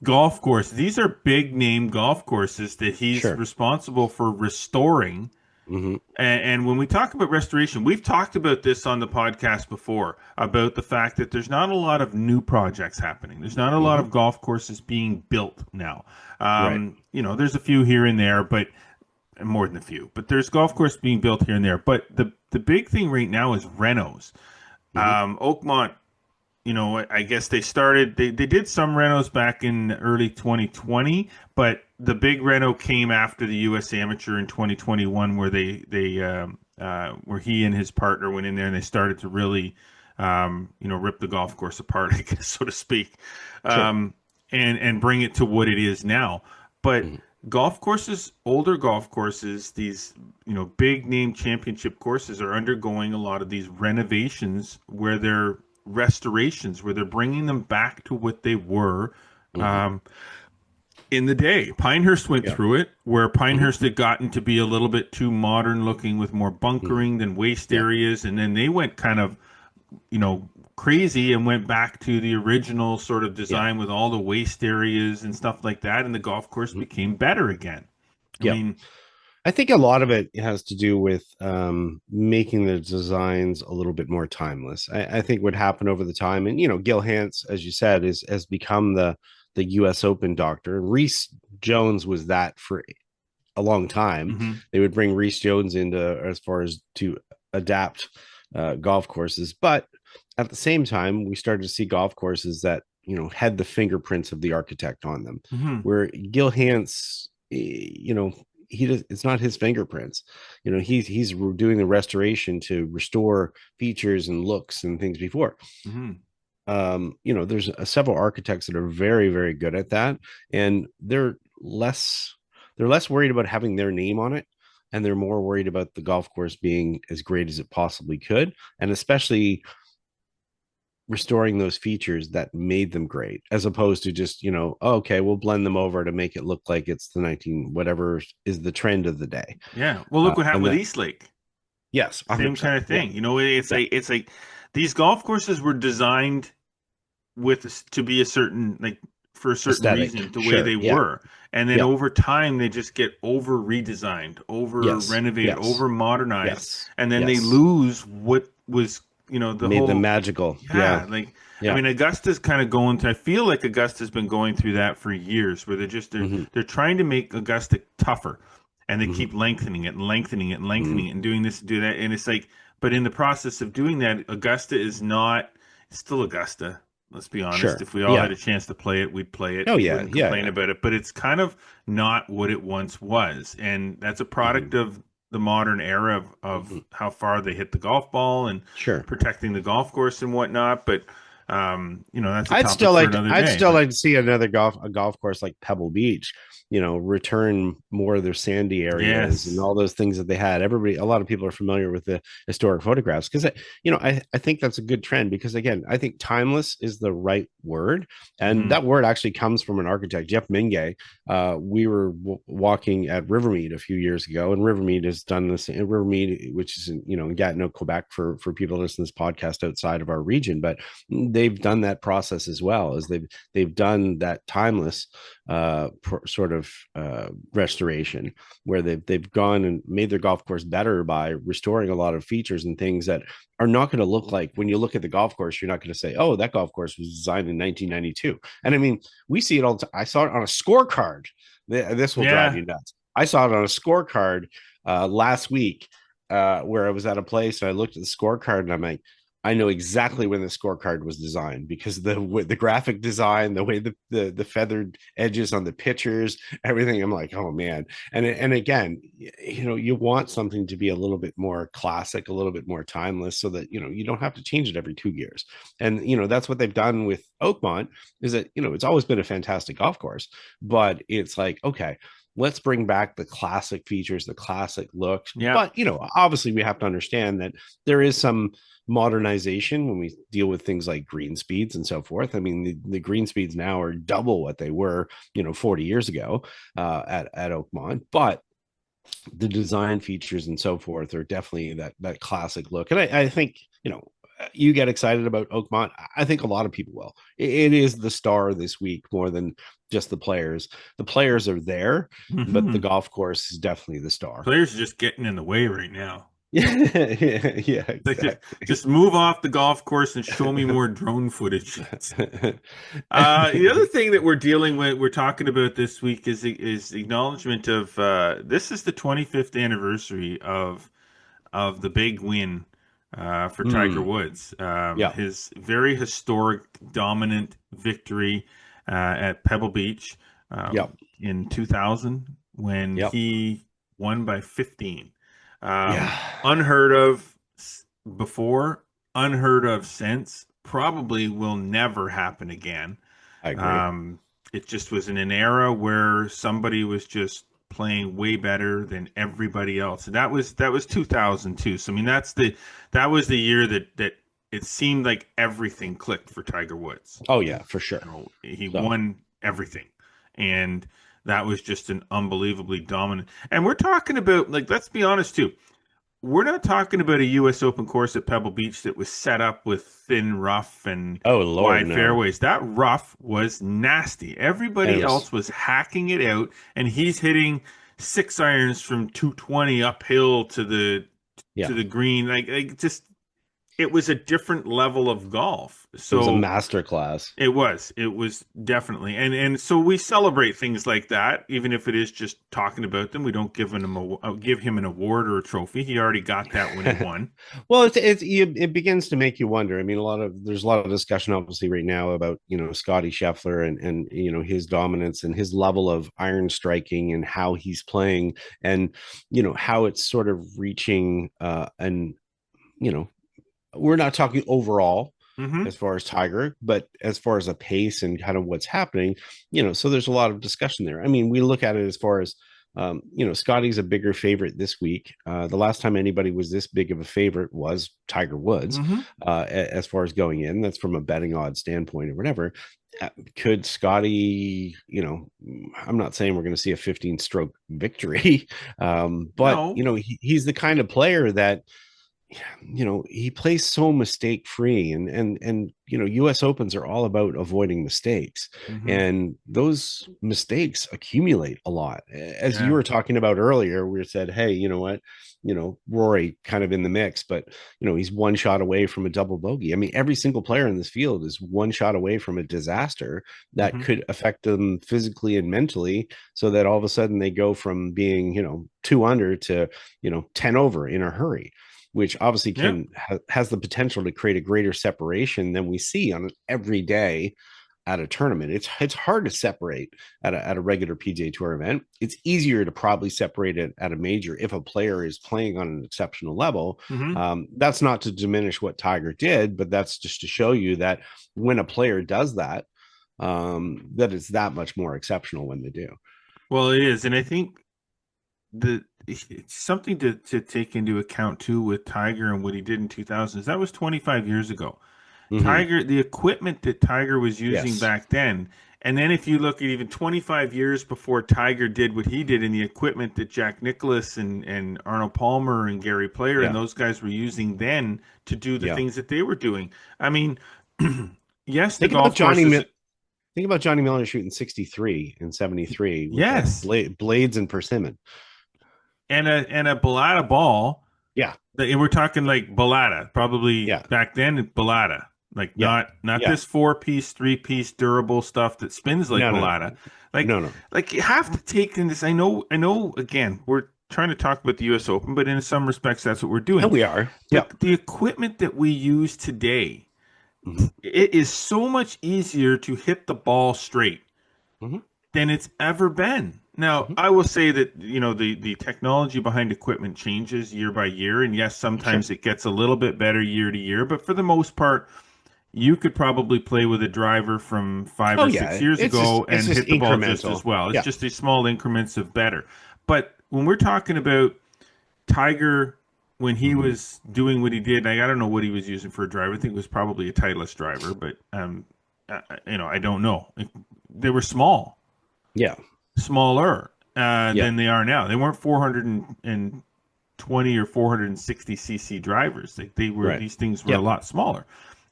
golf courses. These are big name golf courses that he's Sure. responsible for restoring. Hmm. And when we talk about restoration, we've talked about this on the podcast before about the fact that there's not a lot of new projects happening. There's not a lot Hmm. of golf courses being built now. Right. There's a few here and there, but more than a few. But there's golf course being built here and there. But the big thing right now is renos. Hmm. Oakmont, I guess they did some renos back in early 2020, but the big reno came after the U.S. Amateur in 2021, where where he and his partner went in there and they started to really, rip the golf course apart, I guess, so to speak, Sure. um, and bring it to what it is now. But Hmm. golf courses, older golf courses, these big name championship courses are undergoing a lot of these renovations where they're restorations, where they're bringing them back to what they were Hmm. um, in the day. Pinehurst went Yeah. through it, where Hmm. Pinehurst had gotten to be a little bit too modern looking with more Hmm. bunkering than waste Yeah. areas, and then they went kind of crazy and went back to the original sort of Yeah. design with all the waste areas and stuff like that, and the golf course Mhm. became better again. I Yeah. mean, I think a lot of it has to do with making the designs a little bit more timeless. I think what happened over the time, and Gil Hans, as you said, has become the U.S. Open doctor. Reese Jones was that for a long time. mhm, They would bring Reese Jones into as far as to adapt golf courses, but at the same time, we started to see golf courses that had the fingerprints of the architect on them. mhm, Where Gil Hans, he does, it's not his fingerprints. He's doing the restoration to restore features and looks and things before. mhm. There's several architects that are very, very good at that, and they're less worried about having their name on it, and they're more worried about the golf course being as great as it possibly could, and especially restoring those features that made them great, as opposed to just okay, we'll blend them over to make it look like it's the 19 whatever is the trend of the day. Yeah. Well, look what happened And with that Eastlake. yes, Same 100%. kind of Yeah. thing. It's Yeah. like these golf courses were designed to be a certain, like, for a certain Aesthetic. reason, the way Sure. they Yeah. were. And then Yeah. over time, they just get over redesigned, over Yes. renovated, Yes. over modernized. Yes. And then they Yes. lose what was, the Made them whole, magical. yeah, like, I Yeah. mean, Augusta's kind of going through, I feel like Augusta's been going through that for years, where Mm-hmm. they're trying to make Augusta tougher, and they Mm-hmm. keep lengthening it and lengthening it and lengthening Mm-hmm. it and doing this and do that. And it's like, but in the process of doing that, Augusta is not, it's still Augusta. Let's be honest. Sure. If we all had Yeah. a chance to play it, we'd play it. Oh We yeah. wouldn't Yeah. complain Yeah. about it. But it's kind of not what it once was. And that's a Mm-hmm. product of the modern era Mm-hmm. of how far they hit the golf ball and Sure. protecting the golf course and whatnot. But that's a topic for another I'd day. still like to see a golf course like Pebble Beach, return more of their sandy areas Yes. and all those things that they had. A lot of people are familiar with the historic photographs because I think that's a good trend because again, I think timeless is the right word. And that word actually comes from an architect, Jeff Mingay. We were walking at Rivermead a few years ago, and Rivermead has done this. Rivermead, which is in Gatineau, Quebec, for people listening to this podcast outside of our region, but they've done that process as well as they've done that timeless sort of restoration where they've gone and made their golf course better by restoring a lot of features and things that are not going to look like when you look at the golf course, you're not going to say, oh, that golf course was designed in 1992. And I mean, we see it all. I saw it on a scorecard. This will drive you nuts. I saw it on a scorecard last week where I was at a place and I looked at the scorecard and I'm like, I know exactly when the scorecard was designed because the graphic design, the way the feathered edges on the pictures, everything. I'm like, oh man. And again, you want something to be a little bit more classic, a little bit more timeless, so that you don't have to change it every 2 years. And that's what they've done with Oakmont. Is that it's always been a fantastic golf course, but it's like, okay, let's bring back the classic features, the classic looks. Yeah. But obviously we have to understand that there is some modernization when we deal with things like green speeds and so forth. I mean, the green speeds now are double what they were 40 years ago at Oakmont, but the design features and so forth are definitely that classic look. And I think you get excited about Oakmont. I think a lot of people will. It is the star this week more than just the players. The players are there, but the golf course is definitely the star. Players are just getting in the way right now. Yeah, exactly. Like just move off the golf course and show me more drone footage. The other thing that we're talking about this week is acknowledgement of this is the 25th anniversary of the big win for Tiger Woods. His very historic, dominant victory at Pebble Beach in 2000 when he won by 15. Unheard of before, unheard of since, probably will never happen again. I agree. It just was in an era where somebody was just playing way better than everybody else. And that was 2002. So I mean that was the year that it seemed like everything clicked for Tiger Woods. Oh yeah, for sure. He won everything. And that was just an unbelievably dominant. And we're talking about, like, let's be honest too. We're not talking about a U.S. Open course at Pebble Beach that was set up with thin rough and wide fairways. That rough was nasty. Everybody else was hacking it out, and he's hitting 6 irons from 220 uphill to the green. Like just, it was a different level of golf. So it was a master class. It was definitely. And so we celebrate things like that, even if it is just talking about them. We don't give him an award or a trophy. He already got that when he won. Well, it begins to make you wonder. I mean, there's a lot of discussion obviously right now about, Scotty Scheffler and his dominance and his level of iron striking and how he's playing and, how it's sort of reaching we're not talking overall as far as Tiger, but as far as a pace and kind of what's happening, so there's a lot of discussion there. I mean, we look at it as far as, Scotty's a bigger favorite this week. The last time anybody was this big of a favorite was Tiger Woods, as far as going in. That's from a betting odds standpoint or whatever. Could Scotty, I'm not saying we're going to see a 15-stroke victory, but, no. He's the kind of player that, he plays so mistake free, and US Opens are all about avoiding mistakes, Mm-hmm. and those mistakes accumulate a lot. As you Yeah. were talking about earlier, we said, hey, you know what, Rory kind of in the mix, but he's one shot away from a double bogey. I mean, every single player in this field is one shot away from a disaster that Mm-hmm. could affect them physically and mentally, so that all of a sudden they go from being 2 under to 10 over in a hurry, which obviously Yeah. has the potential to create a greater separation than we see on every day at a tournament. It's hard to separate at a regular PGA Tour event. It's easier to probably separate it at a major if a player is playing on an exceptional level. Mm-hmm. That's not to diminish what Tiger did, but that's just to show you that when a player does that, that it's that much more exceptional when they do. Well, it is, and I think it's something to take into account too with Tiger and what he did in 2000s. That was 25 years ago. Mm-hmm. Tiger, the equipment that Tiger was using Yes. back then, and then if you look at even 25 years before Tiger did what he did, in the equipment that Jack Nicklaus and Arnold Palmer and Gary Player and Yeah. those guys were using then to do the Yeah. things that they were doing. I mean, yes, the Think about golf courses. Think about Johnny Miller shooting 63 and 73 with Yes, blades and persimmon. and a Balata ball. Yeah. We're talking like Balata, probably Yeah. back then. Balata, like Yeah. not Yeah. this 4-piece, 3-piece durable stuff that spins like No, no, Balata. Like no, no. like you have to take in this. I know. Again, we're trying to talk about the U.S. Open, but in some respects, that's what we're No, doing. we are. Yeah. But the equipment that we use today, Mm-hmm. it is so much easier to hit the ball straight Mm-hmm. than it's ever been. Now, Mm-hmm. I will say that the technology behind equipment changes year by year, and yes, Sure. sometimes it gets a little bit better year to year, but for the most part, you could probably play with a driver from five Oh or six yeah. years It's just ago and hit the ball just as incremental. well. It's Yeah. just these small increments of better. But when we're talking about Tiger, when he Mm-hmm. was doing what he did, I don't know what he was using for a driver. I think it was probably a Titleist driver, but I don't know. They were Yeah. smaller Yeah. than they are now. They weren't 420 or 460 cc drivers. They were Right. these things were a Yeah. lot smaller.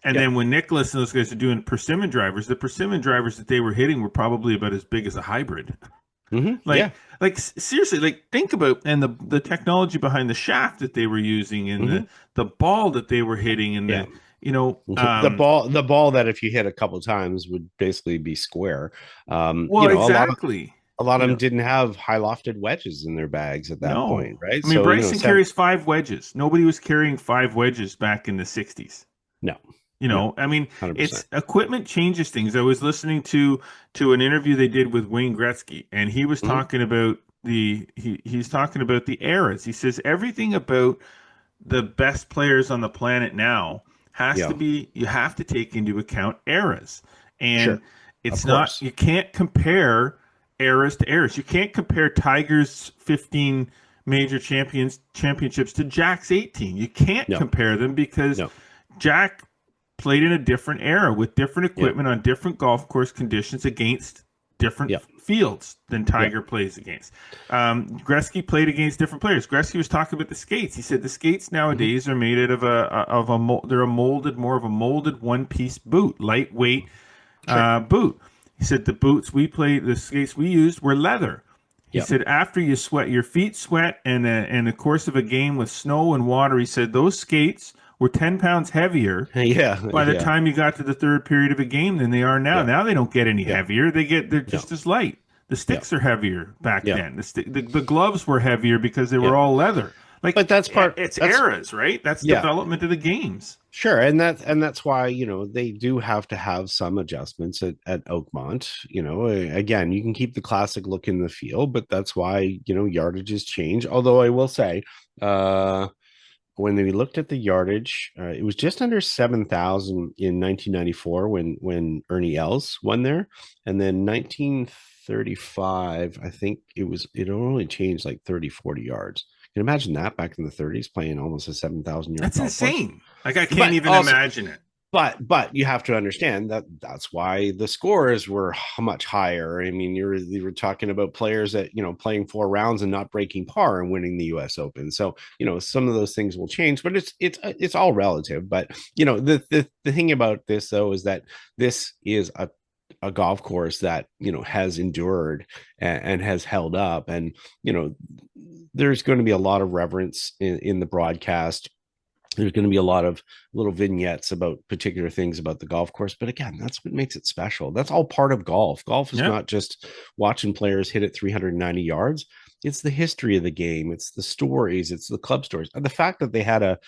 And Yeah. then when Nicholas and those guys are doing persimmon drivers, the persimmon drivers that they were hitting were probably about as big as a hybrid. Mm-hmm. Like, Yeah. Seriously, like think about and the technology behind the shaft that they were using and Mm-hmm. the ball that they were hitting and Yeah. the you know The ball that if you hit a couple times would basically be square. well exactly. A lot of You them know, didn't have high lofted wedges in their bags at that point, no. right? I mean So, Bryson carries 5 wedges. Nobody was carrying 5 wedges back in the 60s. no, You no, know, I mean, 100%. it's equipment changes things. I was listening to an interview they did with Wayne Gretzky, and he was Mm-hmm. talking about he's talking about the eras. He says everything about the best players on the planet now has to Yeah, be you have to take into account eras, and sure. Of it's not course. you can't compare eras to eras. You can't compare Tiger's 15 major championships to Jack's 18. You can't No, compare them because no. Jack played in a different era with different Yeah, equipment on different golf course conditions against different yeah, fields than yeah. Tiger plays against. Gretzky played against different players. Gretzky was talking about the skates. He said the skates Mm-hmm. nowadays are made out they're more of a molded one piece boot, lightweight Sure. boot. He said the skates we used were leather. He Yeah. said after your feet sweat, and in the course of a game with snow and water, he said those skates were 10 pounds heavier Yeah, by the yeah, time you got to the third period of a game than they are now. yeah, Now they don't get any yeah, heavier. They're yeah, just as light. The yeah, sticks are heavier back yeah, then. The gloves were heavier because they were yeah. all leather. Like But it's that's eras, right? That's yeah, development of the games. sure. And that's why, they do have to have some adjustments at Oakmont. Again, you can keep the classic look in the field, but that's why, yardages change. Although I will say, when we looked at the yardage, it was just under 7,000 in 1994 when Ernie Els won there, and then 1935, I think it only changed like 30, 40 yards. Can you imagine that back in the 30s playing almost a 7,000 yard That's golf course? insane. Like I can't But even also, imagine it. But you have to understand that that's why the scores were much higher. I mean, you were talking about players that, playing 4 rounds and not breaking par and winning the US Open. So, some of those things will change, but it's all relative. But, the thing about this though is that this is a golf course that, has endured and has held up, and, there's going to be a lot of reverence in the broadcast. There's going to be a lot of little vignettes about particular things about the golf course. But again, that's what makes it special. That's all part of golf. Golf is not just watching players hit it 390 yards. It's the history of the game. It's the stories. It's the club stories. And the fact that they had a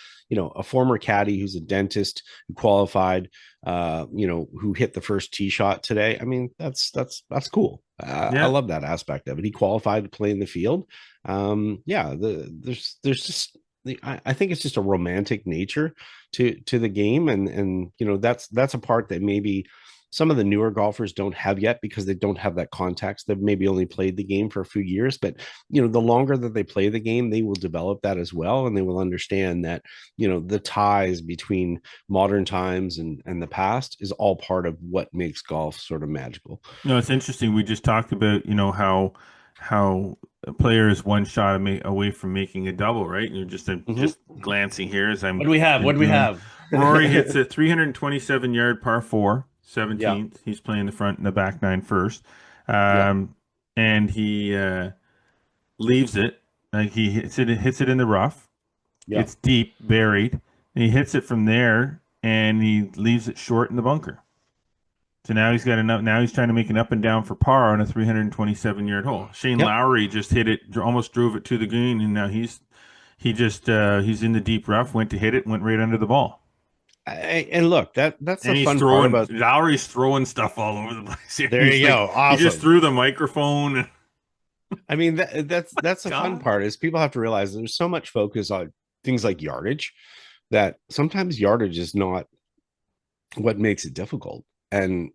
former caddy who's a dentist who qualified, who hit the first tee shot today. I mean, that's cool. I love that aspect of it. He qualified to play in the field. There's just, I think it's just a romantic nature to the game, and that's a part that maybe some of the newer golfers don't have yet because they don't have that context. They've maybe only played the game for a few years, but the longer that they play the game, they will develop that as well, and they will understand that the ties between modern times and the past is all part of what makes golf sort of magical. It's interesting. We just talked about how a player is one shot away from making a double, right? And you're just glancing here as I'm. What do we have? Rory hits a 327-yard par 4, 17th. Yeah. He's playing the front and the back nine first, and he leaves it. He hits it in the rough. Yeah. It's deep, buried, and he hits it from there, and he leaves it short in the bunker. So now he's got enough. Now he's trying to make an up and down for par on a 327-yard hole. Shane Lowry just hit it, almost drove it to the green, and now he's in the deep rough. Went to hit it, went right under the ball. And look, that's the fun part about Lowry's throwing stuff all over the place. There you go. Awesome. He just threw the microphone. I mean, that's the fun part is people have to realize there's so much focus on things like yardage that sometimes yardage is not what makes it difficult. And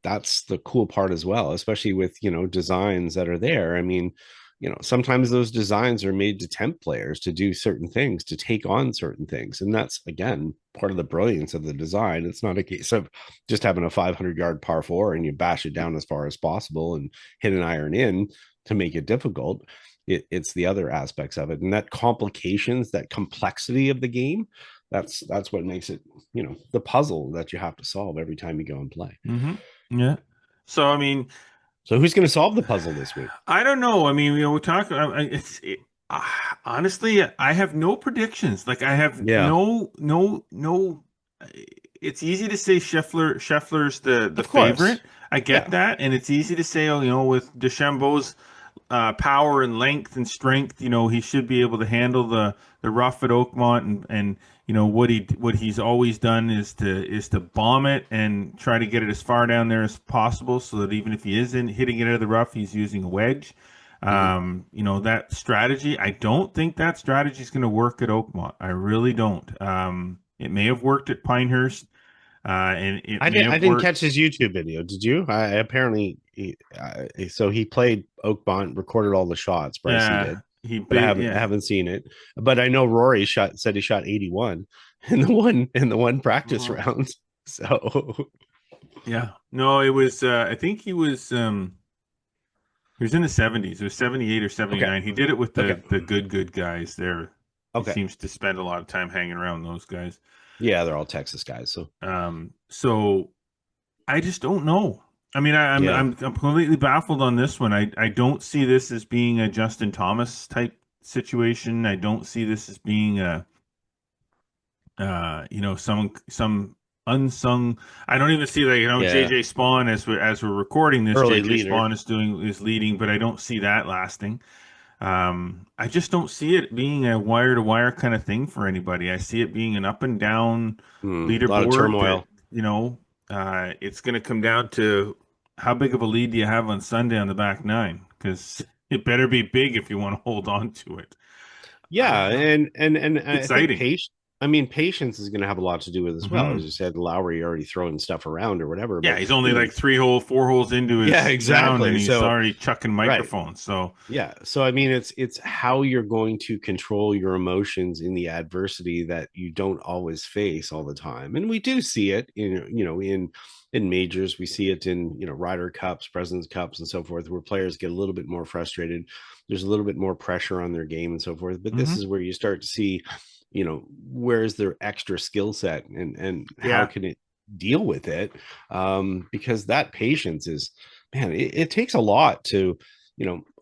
that's the cool part as well, especially with designs that are there. I mean, sometimes those designs are made to tempt players to do certain things, to take on certain things, and that's again part of the brilliance of the design. It's not a case of just having a 500-yard par 4 and you bash it down as far as possible and hit an iron in to make it difficult. It's the other aspects of it, and that complications, that complexity of the game. That's what makes it, the puzzle that you have to solve every time you go and play. Mm-hmm. Yeah. So, I mean, who's going to solve the puzzle this week? I don't know. I mean, we're talking. Honestly, I have no predictions. Like I have no. It's easy to say Scheffler's the favorite. I get that, and it's easy to say, with DeChambeau's power and length and strength, he should be able to handle the rough at Oakmont, and what he's always done is to bomb it and try to get it as far down there as possible, so that even if he isn't hitting it out of the rough, he's using a wedge. That strategy, I don't think that strategy is going to work at Oakmont. I really don't. It may have worked at Pinehurst. I didn't catch his YouTube video. Did you? So he played Oakmont, recorded all the shots. Bryson did. I haven't seen it, but I know Rory said he shot 81 in the one practice round. So no, it was. I think he was. He was in the 70s. It was 78 or 79. Okay. He did it with the good guys there. Okay. He seems to spend a lot of time hanging around those guys. Yeah, they're all Texas guys. So, so I just don't know. I mean, I'm completely baffled on this one. I don't see this as being a Justin Thomas type situation. I don't see this as being a, some unsung. I don't even see JJ Spawn as we're recording this. Early JJ leader. Spawn is leading, but I don't see that lasting. I just don't see it being a wire to wire kind of thing for anybody. I see it being an up and down leaderboard. A lot of turmoil. It's going to come down to how big of a lead do you have on Sunday on the back nine? Because it better be big if you want to hold on to it. Yeah, and exciting. I mean, patience is going to have a lot to do with it as well. Mm-hmm. As you said, Lowry already throwing stuff around or whatever. Yeah, But he's only like 4 holes into his yeah, round, and exactly. he's So already chucking right, microphones. So yeah. So I mean, it's how you're going to control your emotions in the adversity that you don't always face all the time, and we do see it in in majors. We see it in Ryder Cups, Presidents Cups, and so forth, where players get a little bit more frustrated. There's a little bit more pressure on their game and so forth. But this is where you start to see, where's their extra skill set and how can it deal with it, because that patience is, man, it takes a lot to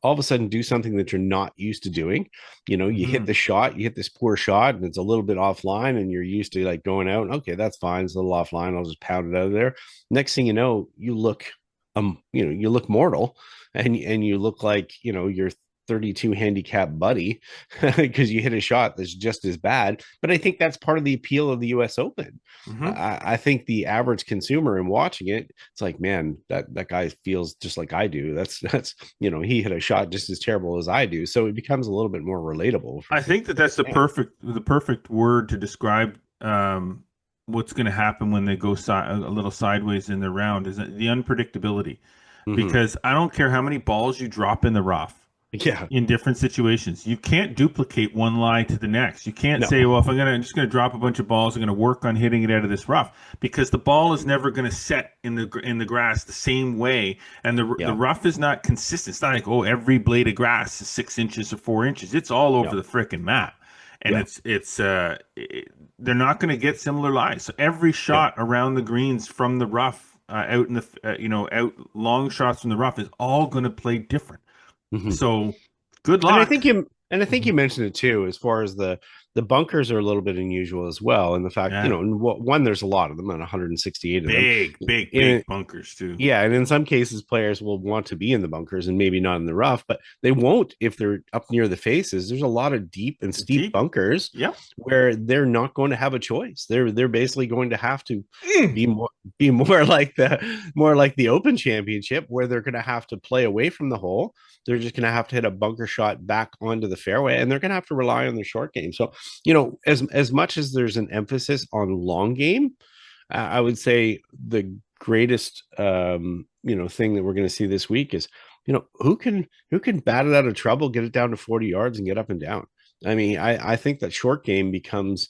all of a sudden do something that you're not used to doing. You hit the shot, you hit this poor shot, and it's a little bit offline, and you're used to like going out, okay, that's fine, it's a little offline, I'll just pound it out of there. Next thing you know, you look you look mortal, and you look like you're 32 handicap buddy because you hit a shot that's just as bad. But I think that's part of the appeal of the US Open. I think the average consumer in watching it, it's like, man, that guy feels just like I do. That's he hit a shot just as terrible as I do. So it becomes a little bit more relatable. I think that's the perfect word to describe what's going to happen when they go a little sideways in the round, is the unpredictability. Because I don't care how many balls you drop in the rough. Yeah. In different situations, you can't duplicate one lie to the next. You can't say, well, if I'm just gonna drop a bunch of balls, I'm gonna work on hitting it out of this rough, because the ball is never gonna set in the grass the same way, and the rough is not consistent. It's not like, oh, every blade of grass is 6 inches or 4 inches. It's all over the frickin' map, and they're not gonna get similar lies. So every shot around the greens from the rough, out in the out long shots from the rough, is all gonna play different. So good luck. And I think you mentioned it too, as far as the bunkers are a little bit unusual as well. And the fact, one, there's a lot of them, and 168 of them. Big bunkers too. Yeah. And in some cases, players will want to be in the bunkers and maybe not in the rough, but they won't if they're up near the faces. There's a lot of deep and steep bunkers where they're not going to have a choice. They're basically going to have to be more like the Open Championship, where they're going to have to play away from the hole. They're just going to have to hit a bunker shot back onto the fairway, and they're going to have to rely on their short game. So, as much as there's an emphasis on long game, I would say the greatest, thing that we're going to see this week is, who can bat it out of trouble, get it down to 40 yards, and get up and down. I mean, I think that short game becomes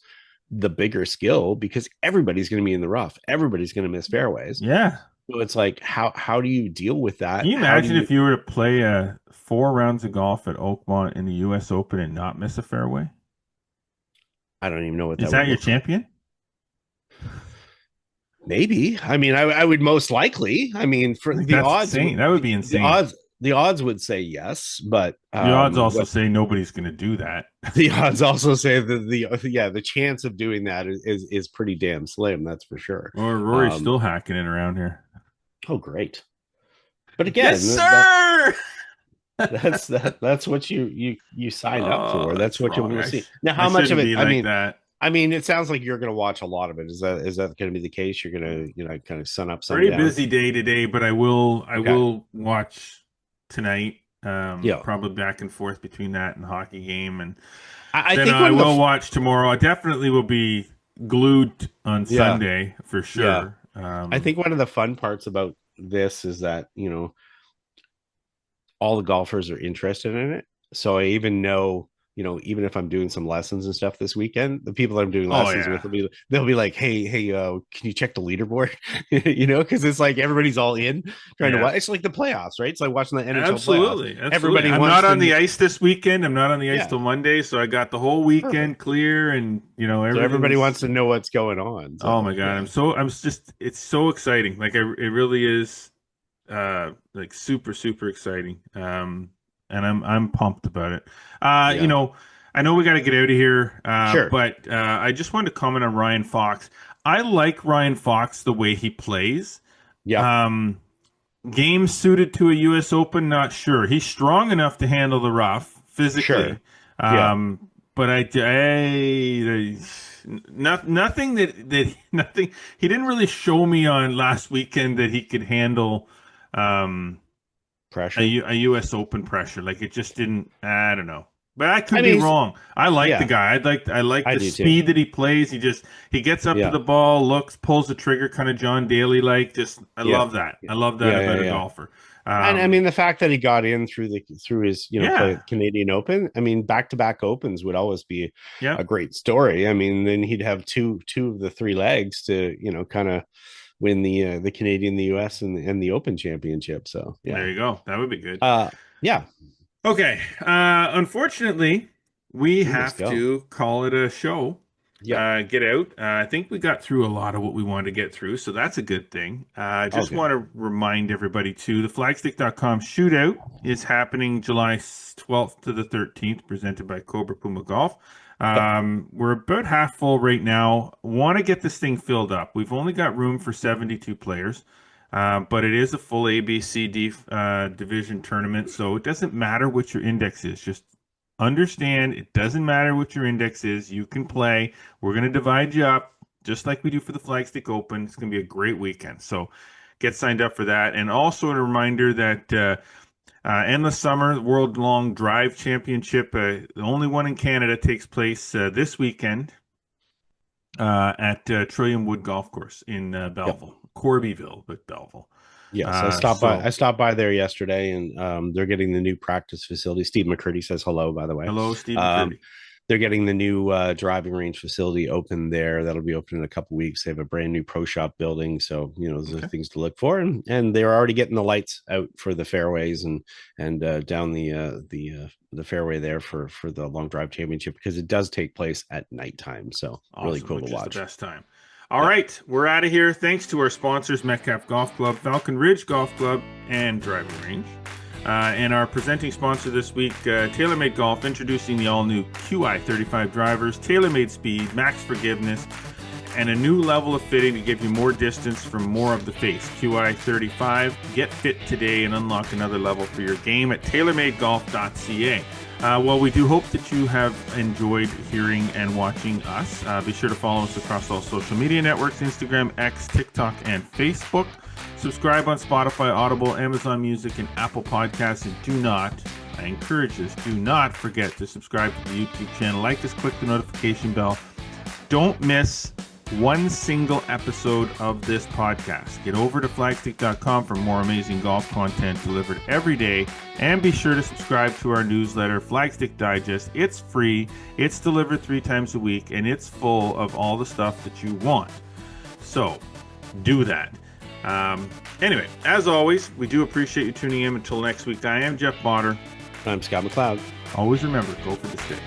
the bigger skill, because everybody's going to be in the rough. Everybody's going to miss fairways. Yeah. So it's like, how do you deal with that? Can you imagine if you were to play 4 rounds of golf at Oakmont in the US Open and not miss a fairway? I don't even know what that is. That your champion? Maybe. I mean, I would most likely. I mean, for the odds, that would be insane. The odds would say yes, but the odds also say nobody's going to do that. The odds also say that the chance of doing that is pretty damn slim. That's for sure. Or Rory's still hacking it around here. Oh, great! But again, yes, sir. That's what you signed up for. That's what you want to see. Now, how much of it? I mean, it sounds like you're going to watch a lot of it. Is that going to be the case? You're going to kind of sun up, sun down. Pretty busy day today, but I will watch tonight. Probably back and forth between that and hockey game, and I think I will watch tomorrow. I definitely will be glued on Sunday for sure. I think one of the fun parts about this is that all the golfers are interested in it. So I even know, even if I'm doing some lessons and stuff this weekend, the people that I'm doing lessons with they'll be like, hey, can you check the leaderboard? Because it's like everybody's all in trying to watch. It's like the playoffs, right? It's like watching the NHL Absolutely. playoffs. Everybody I'm not on the ice this weekend. I'm not on the ice till Monday, so I got the whole weekend clear, and so everybody wants to know what's going on. So, oh my god, it's so exciting. Like it really is, like super exciting. And I'm pumped about it. I know we got to get out of here, sure. But I just wanted to comment on Ryan Fox. I like Ryan Fox the way he plays. Yeah. Game suited to a U.S. Open, not sure. He's strong enough to handle the rough physically. Sure. But nothing nothing. He didn't really show me on last weekend that he could handle. Pressure, a U.S. Open pressure. Like it just didn't. I don't know. But I could be wrong. I like the guy. I like the speed that he plays. He gets up to the ball, looks, pulls the trigger, kind of John Daly like. I love that. I love that about a golfer. And I mean, the fact that he got in through his Canadian Open. I mean, back-to-back Opens would always be a great story. I mean, then he'd have two of the three legs to kind of win the Canadian, the US, and the Open Championship. So there you go. That would be good. Yeah. Okay. Unfortunately, we have to call it a show. Yeah. Get out. I think we got through a lot of what we wanted to get through, so that's a good thing. I just want to remind everybody too, the Flagstick.com shootout is happening July 12th to the 13th, presented by Cobra Puma Golf. We're about half full right now. Want to get this thing filled up. We've only got room for 72 players. But it is a full ABCD division tournament, so it doesn't matter what your index is. Just understand it doesn't matter what your index is. You can play. We're going to divide you up just like we do for the Flagstick Open. It's going to be a great weekend. So get signed up for that. And also a reminder that Endless Summer World Long Drive Championship, the only one in Canada, takes place this weekend at Trillium Wood Golf Course in Belleville. Corbyville, but Belleville. Yes, I stopped by there yesterday, and they're getting the new practice facility. Steve McCurdy says hello, by the way. Hello, Steve McCurdy. They're getting the new driving range facility open there. That'll be open in a couple weeks. They have a brand new pro shop building, so those are things to look for. And they're already getting the lights out for the fairways and down the fairway there for the Long Drive Championship, because it does take place at nighttime. So awesome. Really cool to watch. The best time. All right, we're out of here. Thanks to our sponsors, Metcalf Golf Club, Falcon Ridge Golf Club, and Driving Range. And our presenting sponsor this week, TaylorMade Golf, introducing the all-new QI35 drivers, TaylorMade speed, max forgiveness, and a new level of fitting to give you more distance from more of the face. QI35, get fit today and unlock another level for your game at tailormadegolf.ca. Well, we do hope that you have enjoyed hearing and watching us. Be sure to follow us across all social media networks, Instagram, X, TikTok, and Facebook. Subscribe on Spotify, Audible, Amazon Music, and Apple Podcasts. And I encourage this, do not forget to subscribe to the YouTube channel. Like us, click the notification bell. Don't miss one single episode of this podcast. Get over to flagstick.com for more amazing golf content delivered every day, and be sure to subscribe to our newsletter, Flagstick Digest. It's free, it's delivered 3 times a week, and it's full of all the stuff that you want. So do that. Anyway, as always, we do appreciate you tuning in. Until next week, I am Jeff Botter. I'm Scott McLeod. Always remember, go for the stick.